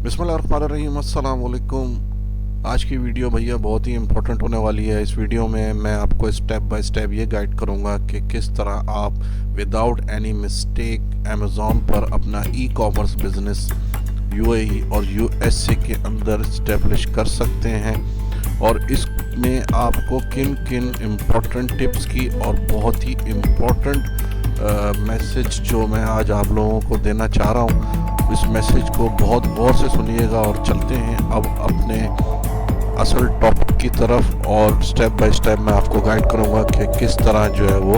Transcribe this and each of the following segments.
बिस्मिल्लाहिर्रहमानिर्रहीम, अस्सलाम वालेकुम। आज की वीडियो भैया बहुत ही इम्पोर्टेंट होने वाली है। इस वीडियो में मैं आपको स्टेप बाय स्टेप ये गाइड करूँगा कि किस तरह आप विदाउट एनी मिस्टेक अमेज़ॉन पर अपना ई कॉमर्स बिजनेस यूएई और यूएसए के अंदर इस्टेब्लिश कर सकते हैं, और इसमें आपको किन किन इम्पोर्टेंट टिप्स की और बहुत ही इम्पोर्टेंट मैसेज जो मैं आज आप लोगों को देना चाह रहा हूँ, इस मैसेज को बहुत गौर से सुनिएगा। और चलते हैं अब अपने असल टॉपिक की तरफ, और स्टेप बाय स्टेप मैं आपको गाइड करूँगा कि किस तरह जो है वो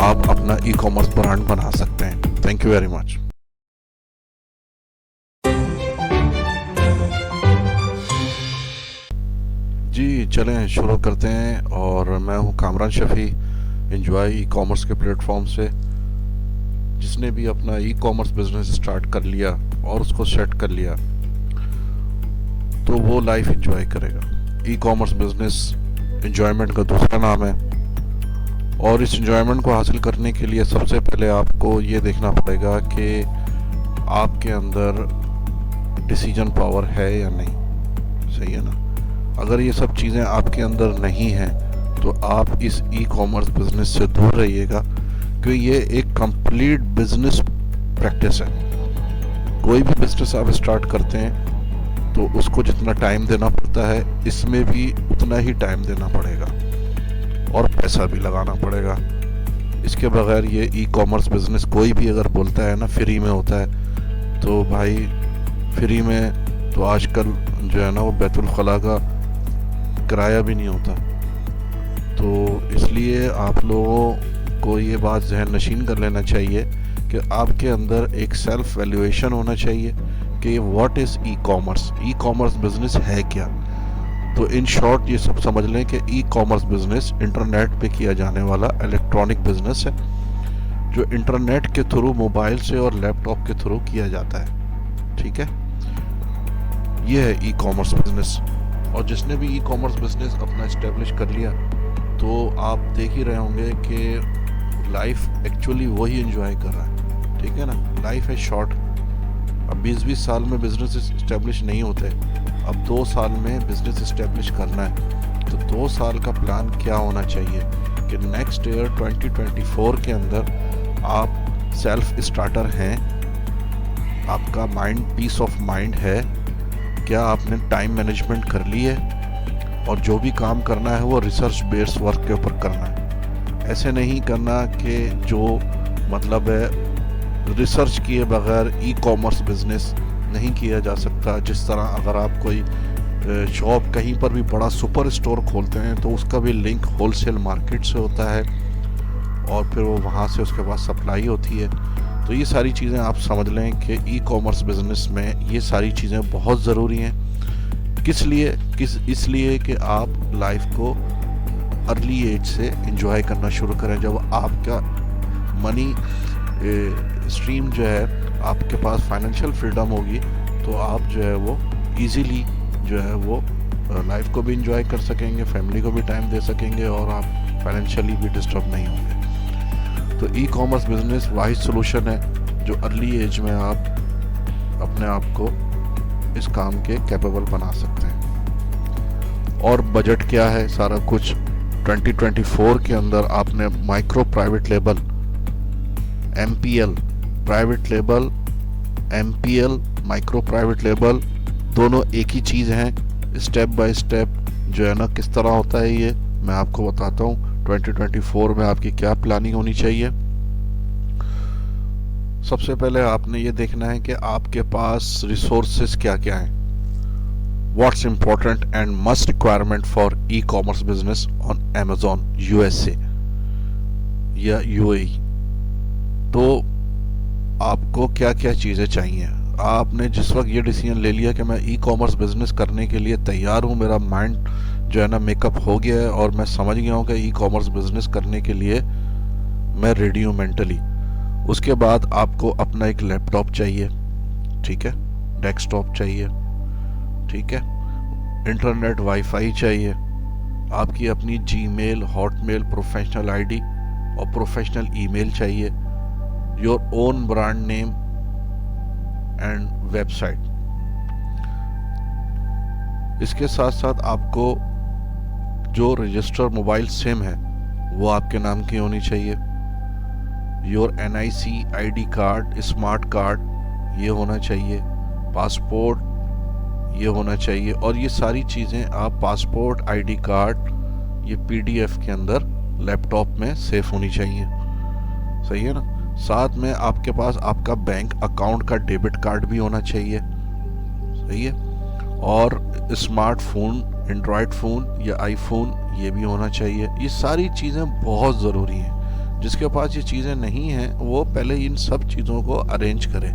आप अपना ई कॉमर्स ब्रांड बना सकते हैं। Thank you very much. जी चलें शुरू करते हैं। और मैं हूं Kamran Shafi, enjoy e commerce के प्लेटफॉर्म से। जिसने भी अपना ई कॉमर्स बिजनेस स्टार्ट कर लिया और उसको सेट कर लिया तो वो लाइफ इंजॉय करेगा। ई कॉमर्स बिजनेस इंजॉयमेंट का दूसरा नाम है, और इस इंजॉयमेंट को हासिल करने के लिए सबसे पहले आपको ये देखना पड़ेगा कि आपके अंदर डिसीजन पावर है या नहीं। सही है ना? अगर ये सब चीज़ें आपके अंदर नहीं हैं तो आप इस ई कॉमर्स बिजनेस से दूर रहिएगा, क्योंकि ये एक कंप्लीट बिजनेस प्रैक्टिस है। कोई भी बिजनेस आप स्टार्ट करते हैं तो उसको जितना टाइम देना पड़ता है, इसमें भी उतना ही टाइम देना पड़ेगा और पैसा भी लगाना पड़ेगा। इसके बगैर ये ई कॉमर्स बिजनेस कोई भी अगर बोलता है ना फ्री में होता है, तो भाई फ्री में तो आजकल जो है ना वो बैतुल खला का किराया भी नहीं होता। तो इसलिए आप लोगों को ये बात जहन नशीन कर लेना चाहिए कि आपके अंदर एक सेल्फ वैल्यूएशन होना चाहिए कि what is e commerce, e commerce business है क्या। तो इन शॉर्ट ये सब समझ लें कि ई कॉमर्स बिजनेस इंटरनेट पे किया जाने वाला इलेक्ट्रॉनिक बिजनेस है, जो इंटरनेट के थ्रू, मोबाइल से और लैपटॉप के थ्रू किया जाता है। ठीक है, ये है ई कॉमर्स बिजनेस। और जिसने भी ई कॉमर्स बिजनेस अपना इस्टेब्लिश कर लिया तो आप देख ही रहे होंगे कि लाइफ एक्चुअली वही एंजॉय कर रहा है। ठीक है ना? लाइफ है शॉर्ट। अब 20-20 साल में बिजनेस इस्टेब्लिश नहीं होते, अब 2 साल में बिजनेस इस्टेब्लिश करना है। तो 2 साल का प्लान क्या होना चाहिए कि नेक्स्ट ईयर 2024 के अंदर आप सेल्फ स्टार्टर हैं, आपका माइंड पीस ऑफ माइंड है, क्या आपने टाइम मैनेजमेंट कर ली है, और जो भी काम करना है वो रिसर्च बेस्ड वर्क के ऊपर करना है। ऐसे नहीं करना कि जो मतलब है रिसर्च किए बगैर ई कॉमर्स बिजनेस नहीं किया जा सकता। जिस तरह अगर आप कोई शॉप कहीं पर भी बड़ा सुपर स्टोर खोलते हैं तो उसका भी लिंक होलसेल मार्केट से होता है, और फिर वो वहाँ से उसके बाद सप्लाई होती है। तो ये सारी चीज़ें आप समझ लें कि ई कॉमर्स बिजनेस में ये सारी चीज़ें बहुत ज़रूरी हैं। इसलिए कि आप लाइफ को अर्ली एज से एंजॉय करना शुरू करें। जब आपका मनी स्ट्रीम जो है, आपके पास फाइनेंशियल फ्रीडम होगी, तो आप जो है वो इजीली जो है वो लाइफ को भी एंजॉय कर सकेंगे, फैमिली को भी टाइम दे सकेंगे, और आप फाइनेंशियली भी डिस्टर्ब नहीं होंगे। तो ई कॉमर्स बिजनेस वाहिद सोल्यूशन है जो अर्ली एज में आप अपने आप को इस काम के कैपेबल बना सकते हैं। और बजट क्या है, सारा कुछ 2024 के अंदर आपने micro private label, MPL private label, MPL micro private label, दोनों एक ही चीज़ हैं। स्टेप बाय स्टेप जो है ना किस तरह होता है ये मैं आपको बताता हूँ। 2024 में आपकी क्या प्लानिंग होनी चाहिए। सबसे पहले आपने ये देखना है कि आपके पास रिसोर्सेज क्या क्या हैं। What's important and must requirement for e commerce business on Amazon USA या UAE। तो आपको क्या क्या चीज़ें चाहिए। आपने जिस वक्त ये डिसीजन ले लिया कि मैं ई कॉमर्स बिजनेस करने के लिए तैयार हूँ, मेरा माइंड जो है ना मेकअप हो गया है और मैं समझ गया हूँ कि ई कॉमर्स बिजनेस करने के लिए मैं रेडी हूँ मेंटली, उसके बाद आपको अपना एक लैपटॉप चाहिए। ठीक है, डेस्कटॉप चाहिए। ठीक है, इंटरनेट वाईफाई चाहिए, आपकी अपनी जीमेल, हॉटमेल प्रोफेशनल आईडी और प्रोफेशनल ईमेल चाहिए, your own brand name and website. इसके साथ साथ आपको जो रजिस्टर मोबाइल सिम है वो आपके नाम की होनी चाहिए। Your NIC ID card, smart card ये होना चाहिए, पासपोर्ट ये होना चाहिए। और ये सारी चीज़ें आप पासपोर्ट, ID कार्ड ये PDF के अंदर लैपटॉप में सेव होनी चाहिए। सही है ना। साथ में आपके पास आपका बैंक अकाउंट का डेबिट कार्ड भी होना चाहिए। सही है। और स्मार्टफोन, एंड्रॉयड फ़ोन या आईफोन ये भी होना चाहिए। ये सारी चीज़ें बहुत ज़रूरी हैं। जिसके पास ये चीज़ें नहीं हैं वो पहले इन सब चीज़ों को अरेंज करे।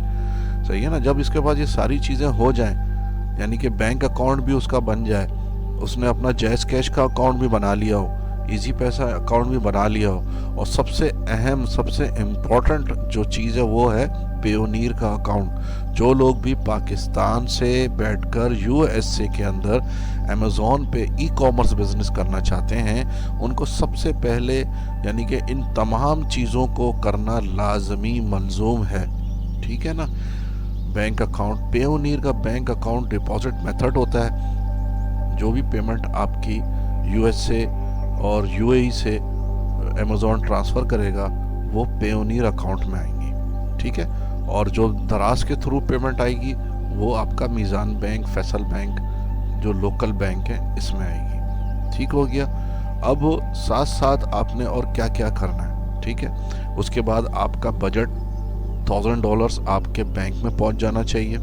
सही है ना। जब इसके पास ये सारी चीज़ें हो जाएं, यानी कि बैंक अकाउंट भी उसका बन जाए, उसने अपना जैज़ कैश का अकाउंट भी बना लिया हो, इजी पैसा अकाउंट भी बना लिया हो, और सबसे अहम, सबसे इम्पोर्टेंट जो चीज़ है वो है पेयोनीर का अकाउंट। जो लोग भी पाकिस्तान से बैठकर USA के अंदर अमेज़ॉन पे ई-कॉमर्स बिजनेस करना चाहते हैं, उनको सबसे पहले यानी कि इन तमाम चीज़ों को करना लाजमी मलजूम है। ठीक है ना। बैंक अकाउंट, पेयोनीर का बैंक अकाउंट डिपॉजिट मेथड होता है। जो भी पेमेंट आपकी USA और UAE से अमेज़ॉन ट्रांसफ़र करेगा वो पेयोनीर अकाउंट में आएंगी। ठीक है। और जो दराज के थ्रू पेमेंट आएगी वो आपका मीज़ान बैंक, फैसल बैंक जो लोकल बैंक है इसमें आएगी। ठीक हो गया। अब साथ साथ आपने और क्या क्या करना है। ठीक है। उसके बाद आपका बजट $1000 आपके बैंक में पहुंच जाना चाहिए।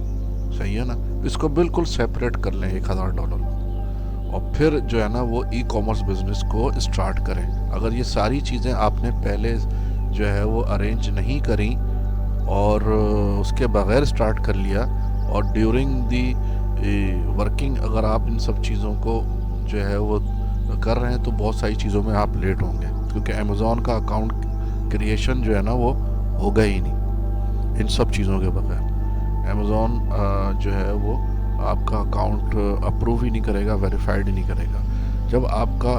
सही है ना। इसको बिल्कुल सेपरेट कर लें $1000 और फिर जो है ना वो ई-कॉमर्स बिजनेस को स्टार्ट करें। अगर ये सारी चीज़ें आपने पहले जो है वो अरेंज नहीं करी और उसके बगैर स्टार्ट कर लिया और ड्यूरिंग दी वर्किंग अगर आप इन सब चीज़ों को जो है वो कर रहे हैं तो बहुत सारी चीज़ों में आप लेट होंगे, क्योंकि अमेज़ॉन का अकाउंट क्रिएशन जो है ना वो होगा ही नहीं इन सब चीज़ों के बगैर। अमेज़ॉन जो है वो आपका अकाउंट अप्रूव ही नहीं करेगा, वेरीफाइड ही नहीं करेगा। जब आपका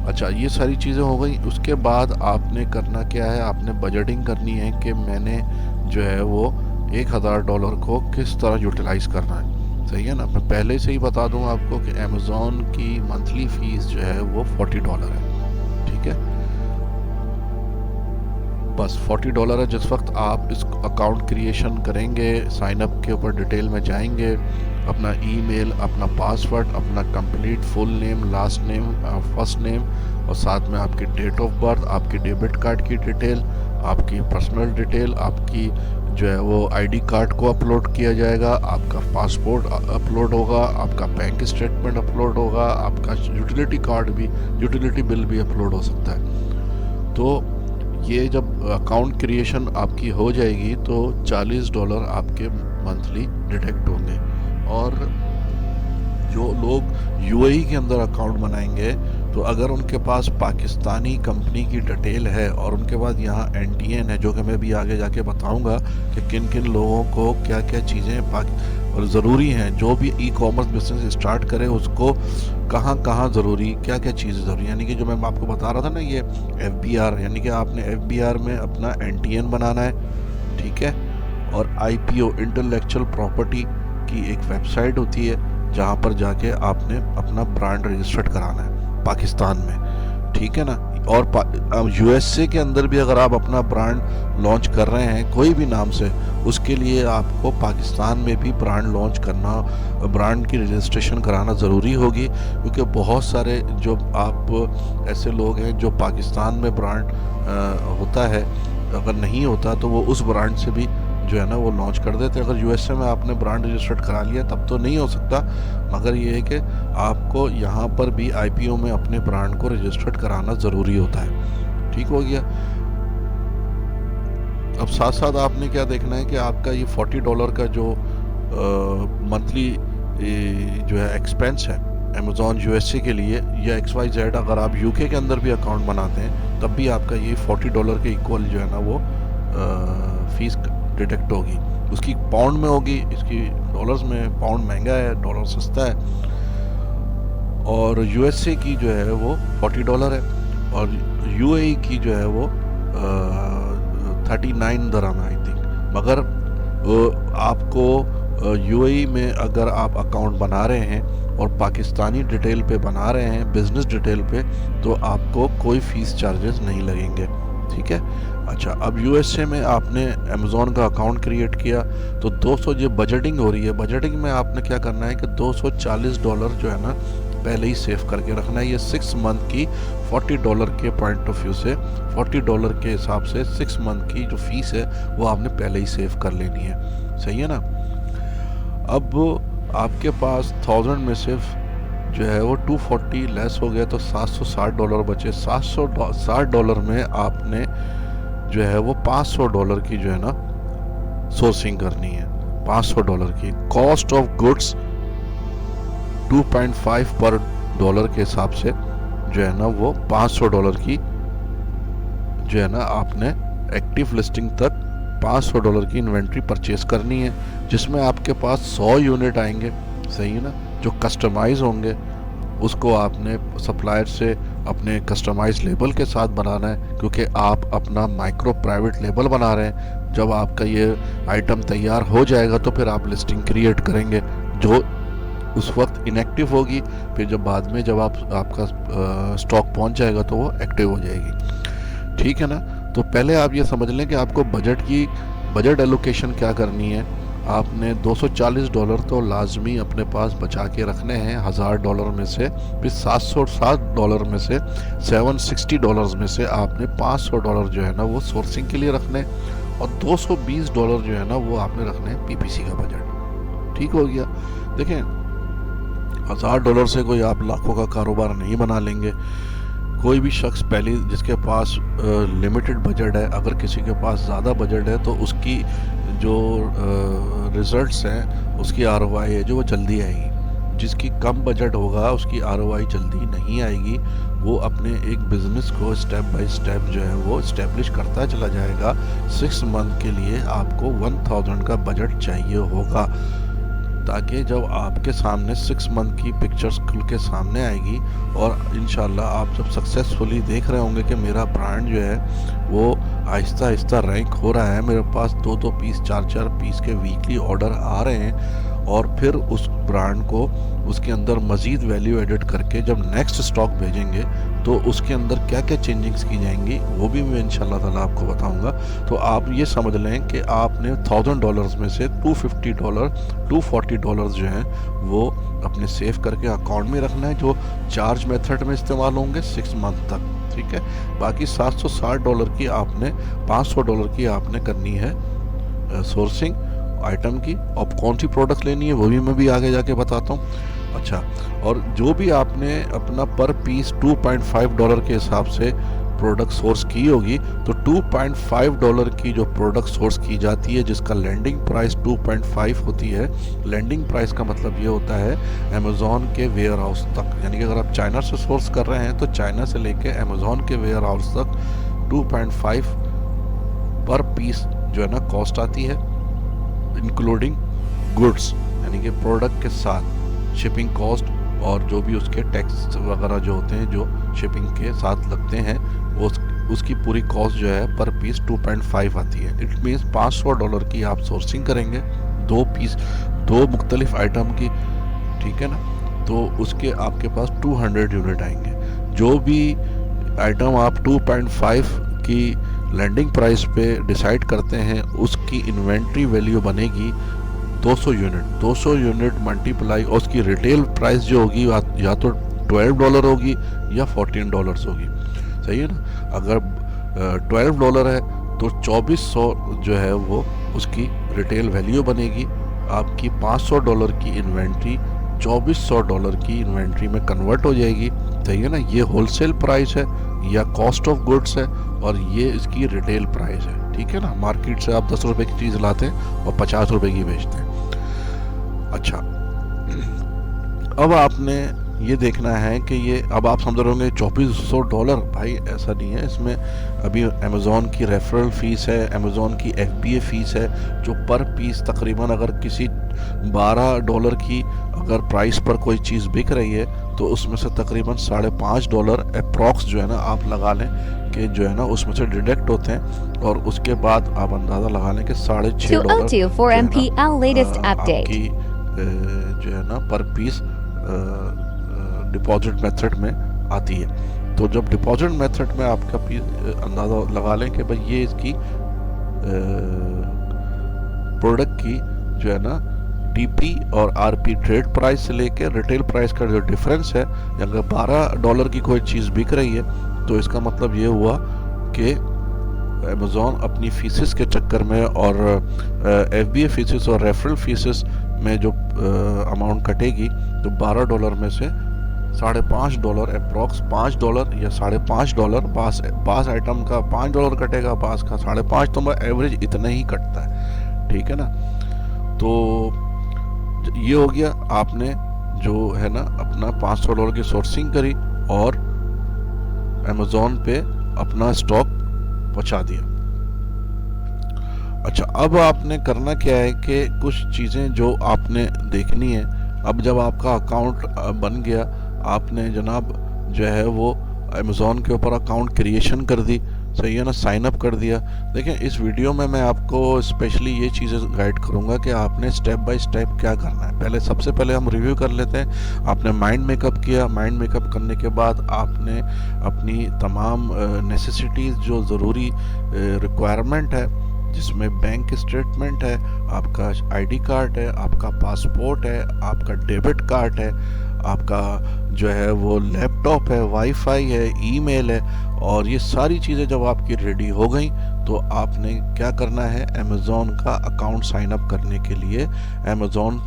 अच्छा ये सारी चीज़ें हो गई, उसके बाद आपने करना क्या है, आपने बजटिंग करनी है कि मैंने जो है वो $1000 को किस तरह यूटिलाइज़ करना है। सही है ना। मैं पहले से ही बता दूं आपको कि अमेज़ॉन की मंथली फ़ीस जो है वो $40 है। ठीक है। बस $40 है। जिस वक्त आप इस अकाउंट क्रिएशन करेंगे, साइन अप के ऊपर डिटेल में जाएंगे, अपना ईमेल, अपना पासवर्ड, अपना complete full name, last name, first name और साथ में आपकी डेट ऑफ बर्थ, आपकी डेबिट कार्ड की डिटेल, आपकी पर्सनल डिटेल, आपकी जो है वो ID कार्ड को अपलोड किया जाएगा, आपका पासपोर्ट अपलोड होगा, आपका बैंक स्टेटमेंट अपलोड होगा, आपका यूटिलिटी कार्ड भी, यूटिलिटी बिल भी अपलोड हो सकता है। तो ये जब अकाउंट क्रिएशन आपकी हो जाएगी तो $40 आपके मंथली डिडक्ट होंगे। और जो लोग UAE के अंदर अकाउंट बनाएंगे तो अगर उनके पास पाकिस्तानी कंपनी की डिटेल है और उनके पास यहाँ NTN है, जो कि मैं भी आगे जाके बताऊंगा कि किन किन लोगों को क्या क्या चीज़ें और ज़रूरी हैं, जो भी ई-कॉमर्स बिजनेस स्टार्ट करे उसको कहाँ कहाँ ज़रूरी, क्या क्या चीज़ें ज़रूरी। यानी कि जो मैं आपको बता रहा था ना, ये FBR, यानी कि आपने FBR में अपना NTN बनाना है। ठीक है। और IPO, इंटेलेक्चुअल प्रॉपर्टी की एक वेबसाइट होती है जहाँ पर जाके आपने अपना ब्रांड रजिस्टर्ड कराना है पाकिस्तान में। ठीक है ना। और USA के अंदर भी अगर आप अपना ब्रांड लॉन्च कर रहे हैं कोई भी नाम से, उसके लिए आपको पाकिस्तान में भी ब्रांड लॉन्च करना, ब्रांड की रजिस्ट्रेशन कराना ज़रूरी होगी, क्योंकि बहुत सारे जो आप ऐसे लोग हैं जो पाकिस्तान में ब्रांड होता है, अगर नहीं होता तो वो उस ब्रांड से भी जो है ना वो लॉन्च कर देते। अगर USA में आपने ब्रांड रजिस्टर्ड करा लिया तब तो नहीं हो सकता, मगर ये है कि आपको यहाँ पर भी IPO में अपने ब्रांड को रजिस्टर्ड कराना ज़रूरी होता है। ठीक हो गया। अब साथ साथ आपने क्या देखना है कि आपका ये $40 का जो मंथली जो है एक्सपेंस है अमेज़ॉन USA के लिए, या XYZ अगर आप UK के अंदर भी अकाउंट बनाते हैं तब भी आपका ये $40 के इक्वल जो है ना वो फीस डिडक्ट होगी। उसकी पाउंड में होगी, इसकी डॉलर्स में। पाउंड महंगा है, डॉलर सस्ता है। और USA की जो है वो $40 है और UAE की जो है वो 39 दिरहम है आई थिंक। मगर आपको यूएई में अगर आप अकाउंट बना रहे हैं और पाकिस्तानी डिटेल पे बना रहे हैं, बिजनेस डिटेल पे, तो आपको कोई फ़ीस चार्जेस नहीं लगेंगे, ठीक है। अच्छा, अब यूएसए में आपने अमेज़ॉन का अकाउंट क्रिएट किया तो 200 जो बजटिंग हो रही है, बजटिंग में आपने क्या करना है कि $240 जो है ना पहले ही सेव करके रखना है। ये 6 मंथ की $40 के पॉइंट ऑफ व्यू से, $40 के हिसाब से 6 मंथ की जो फीस है वो आपने पहले ही सेव कर लेनी है, सही है ना। अब आपके पास 1000 में सिर्फ जो है वो 240 लेस हो गया तो $760 बचे। $760 में आपने जो है वो $500 की जो है ना सोर्सिंग करनी है, $500 की। कॉस्ट ऑफ गुड्स 2.5 पर डॉलर के हिसाब से जो है ना वो $500 की जो है ना आपने एक्टिव लिस्टिंग तक $500 की इन्वेंट्री परचेज करनी है, जिसमें आपके पास 100 यूनिट आएंगे, सही है ना, जो कस्टमाइज होंगे। उसको आपने सप्लायर से अपने कस्टमाइज लेबल के साथ बनाना है, क्योंकि आप अपना माइक्रो प्राइवेट लेबल बना रहे हैं। जब आपका ये आइटम तैयार हो जाएगा तो फिर आप लिस्टिंग क्रिएट करेंगे, जो उस वक्त इनएक्टिव होगी, फिर जब बाद में जब आपका स्टॉक पहुंच जाएगा तो वो एक्टिव हो जाएगी, ठीक है ना। तो पहले आप ये समझ लें कि आपको बजट एलोकेशन क्या करनी है। आपने $240 तो लाजमी अपने पास बचा के रखने हैं $1000 में से, फिर $760 में से, $760 में से आपने $500 जो है ना वो सोर्सिंग के लिए रखने, और $220 जो है ना वो आपने रखने हैं पीपीसी का बजट, ठीक हो गया। देखें, $1000 से कोई आप लाखों का कारोबार नहीं बना लेंगे। कोई भी शख्स पहले जिसके पास लिमिटेड बजट है, अगर किसी के पास ज़्यादा बजट है तो उसकी जो रिज़ल्ट्स हैं, उसकी आरओआई है जो वो जल्दी आएगी। जिसकी कम बजट होगा उसकी आरओआई जल्दी नहीं आएगी। वो अपने एक बिज़नेस को स्टेप बाय स्टेप जो है वो इस्टेब्लिश करता चला जाएगा। 6 मंथ के लिए आपको 1000 का बजट चाहिए होगा, ताकि जब आपके सामने 6 मंथ की पिक्चर्स खुल के सामने आएगी और इंशाल्लाह आप जब सक्सेसफुली देख रहे होंगे कि मेरा ब्रांड जो है वो आहिस्ता आहिस्ता रैंक हो रहा है, मेरे पास 2-2 पीस 4-4 पीस के वीकली ऑर्डर आ रहे हैं, और फिर उस ब्रांड को उसके अंदर मज़ीद वैल्यू एडिट करके जब नेक्स्ट स्टॉक भेजेंगे तो उसके अंदर क्या क्या चेंजिंग्स की जाएंगी वो भी मैं इंशाल्लाह ताला आपको बताऊंगा। तो आप ये समझ लें कि आपने $1000 में से $240 जो हैं वो अपने सेव करके अकाउंट में रखना है, जो चार्ज मेथड में इस्तेमाल होंगे 6 मंथ तक, ठीक है। बाकी $760 की आपने, $500 की आपने करनी है सोर्सिंग आइटम की। अब कौन सी प्रोडक्ट लेनी है वो भी मैं भी आगे जाके बताता हूँ। अच्छा, और जो भी आपने अपना पर पीस $2.5 के हिसाब से प्रोडक्ट सोर्स की होगी, तो $2.5 की जो प्रोडक्ट सोर्स की जाती है, जिसका लैंडिंग प्राइस 2.5 होती है। लैंडिंग प्राइस का मतलब ये होता है अमेज़ॉन के वेयर हाउस तक, यानी कि अगर आप चाइना से सोर्स कर रहे हैं तो चाइना से लेके अमेज़ॉन के वेयर हाउस तक 2.5 पर पीस जो है ना कॉस्ट आती है, इंक्लूडिंग गुड्स, यानी कि प्रोडक्ट के साथ शिपिंग कॉस्ट और जो भी उसके टैक्स वगैरह जो होते हैं जो शिपिंग के साथ लगते हैं, वो उसकी पूरी कॉस्ट जो है पर पीस 2.5 आती है। इट मीन्स $500 की आप सोर्सिंग करेंगे 2 मुख्तलिफ आइटम की, ठीक है ना, तो उसके आपके पास 200 यूनिट आएंगे। जो भी आइटम आप 2.5 की लैंडिंग प्राइस पे डिसाइड करते हैं उसकी इन्वेंट्री वैल्यू बनेगी 200 यूनिट मल्टीप्लाई, और उसकी रिटेल प्राइस जो होगी या तो $12 होगी या $14 होगी, सही है ना। अगर $12 है तो 2400 जो है वो उसकी रिटेल वैल्यू बनेगी। आपकी $500 की इन्वेंट्री $2400 की इन्वेंट्री में कन्वर्ट हो जाएगी, सही है ना। ये होलसेल प्राइस है या कॉस्ट ऑफ गुड्स है, और ये इसकी रिटेल प्राइस है, ठीक है ना। मार्केट से आप 10 रुपए की चीज़ लाते हैं और 50 रुपए की बेचते हैं। अच्छा, अब आपने ये देखना है कि ये, अब आप समझ रहे होंगे $2400, भाई ऐसा नहीं है। इसमें अभी अमेज़ॉन की रेफरल फ़ीस है, अमेज़ॉन की FBA फ़ीस है, जो पर पीस तकरीबन अगर किसी $12 की अगर प्राइस पर कोई चीज़ बिक रही है तो उसमें से तकरीबन $5.5 अप्रॉक्स जो है ना आप लगा लें कि जो है ना उसमें से डिडक्ट होते हैं, और उसके बाद आप अंदाज़ा लगा लें कि $6.5 आपकी जो है ना पर पीस डिपॉजिट मेथड में आती है। तो जब डिपॉजिट मेथड में आपका अंदाज़ा लगा लें कि भाई ये इसकी प्रोडक्ट की जो है ना डीपी और आरपी ट्रेड प्राइस से लेकर रिटेल प्राइस का जो डिफरेंस है, अगर $12 की कोई चीज़ बिक रही है तो इसका मतलब ये हुआ कि अमेज़ॉन अपनी फीसेस के चक्कर में और FBA फीसेस और रेफरल फीसेस में जो अमाउंट कटेगी, तो $12 में से $5.5 अप्रॉक्स $5 या $5.5, बास आइटम का $5 कटेगा, बास का 5.5, तो एवरेज इतना ही कटता है, ठीक है ना। तो ये हो गया, आपने जो है ना अपना $500 की सोर्सिंग करी और अमेज़ॉन पे अपना स्टॉक पहुंचा दिया। अच्छा, अब आपने करना क्या है कि कुछ चीज़ें जो आपने देखनी है। अब जब आपका अकाउंट बन गया, आपने जनाब जो है वो अमेज़ॉन के ऊपर अकाउंट क्रिएशन कर दी, सही है ना, साइन अप कर दिया। देखें, इस वीडियो में मैं आपको स्पेशली ये चीज़ें गाइड करूँगा कि आपने स्टेप बाय स्टेप क्या करना है। सबसे पहले हम रिव्यू कर लेते हैं। आपने माइंड मेकअप किया, माइंड मेकअप करने के बाद आपने अपनी तमाम नेसेसिटीज़ जो ज़रूरी रिक्वायरमेंट है, जिसमें बैंक स्टेटमेंट है, आपका आईडी कार्ड है, आपका पासपोर्ट है, आपका डेबिट कार्ड है, आपका जो है वो लैपटॉप है, वाईफाई है, ईमेल है, और ये सारी चीज़ें जब आपकी रेडी हो गई तो आपने क्या करना है, अमेज़ॉन का अकाउंट साइन अप करने के लिए अमेज़ॉन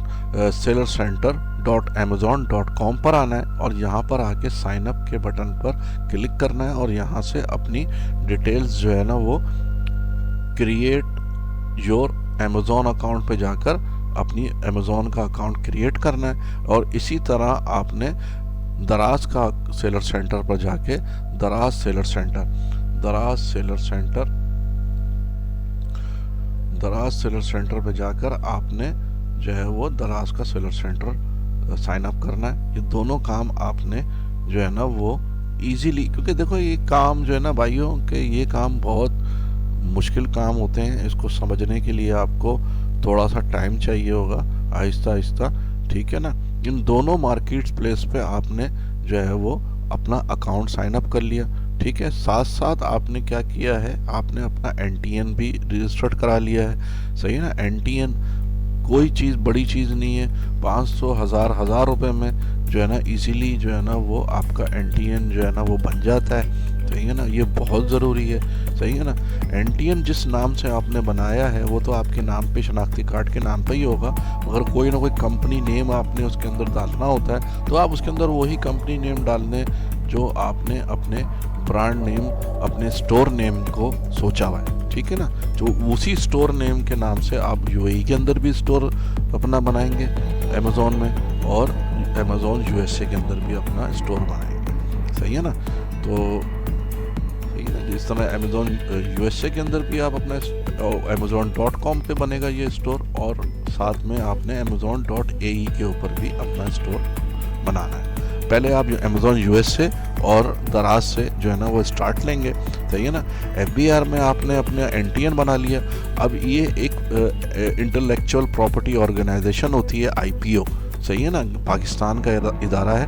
sellercenter.amazon.com पर आना है और यहाँ पर आके साइन अप के बटन पर क्लिक करना है और यहाँ से अपनी डिटेल्स जो है ना वो क्रिएट योर अमेज़ॉन अकाउंट पे जाकर अपनी अमेज़ॉन का अकाउंट क्रिएट करना है। और इसी तरह आपने दराज का सेलर सेंटर पर जाके दराज सेलर सेंटर पर जाकर आपने जो है वो दराज का सेलर सेंटर साइन अप करना है। ये दोनों काम आपने जो है ना वो इजीली, क्योंकि देखो ये काम जो है ना भाइयों के, ये काम बहुत मुश्किल काम होते हैं। इसको समझने के लिए आपको थोड़ा सा टाइम चाहिए होगा, आहिस्ता आहिस्ता, ठीक है ना। इन दोनों मार्केट प्लेस पे आपने जो है वो अपना अकाउंट साइन अप कर लिया, ठीक है। साथ साथ आपने क्या किया है, आपने अपना NTN भी रजिस्टर्ड करा लिया है, सही है ना। NTN कोई चीज़ बड़ी चीज़ नहीं है, 500 1000 रुपए में जो है ना इजीली जो है ना वो आपका NTN जो है ना वो बन जाता है, सही है ना। ये बहुत ज़रूरी है, सही है ना। NTN जिस नाम से आपने बनाया है वो तो आपके नाम पे, शनाख्ती कार्ड के नाम पे ही होगा, मगर कोई ना कोई कंपनी नेम आपने उसके अंदर डालना होता है, तो आप उसके अंदर वही कंपनी नेम डाल दें जो आपने अपने ब्रांड नेम, अपने स्टोर नेम को सोचा हुआ है, ठीक है ना। जो उसी स्टोर नेम के नाम से आप UAE के अंदर भी स्टोर अपना बनाएंगे अमेज़ॉन में, और अमेज़ॉन USA के अंदर भी अपना स्टोर बनाएंगे, सही है ना। तो इस तरह अमेज़ॉन USA के अंदर भी आप अपना amazon.com पे बनेगा ये स्टोर, और साथ में आपने amazon.ae के ऊपर भी अपना स्टोर बनाना है। पहले आप अमेज़ॉन USA और दराज से जो है ना वो स्टार्ट लेंगे, सही है ना। FBR में आपने अपने NTN बना लिया। अब ये एक इंटेलेक्चुअल प्रॉपर्टी ऑर्गेनाइजेशन होती है, IPO, सही है ना, पाकिस्तान का इदारा है,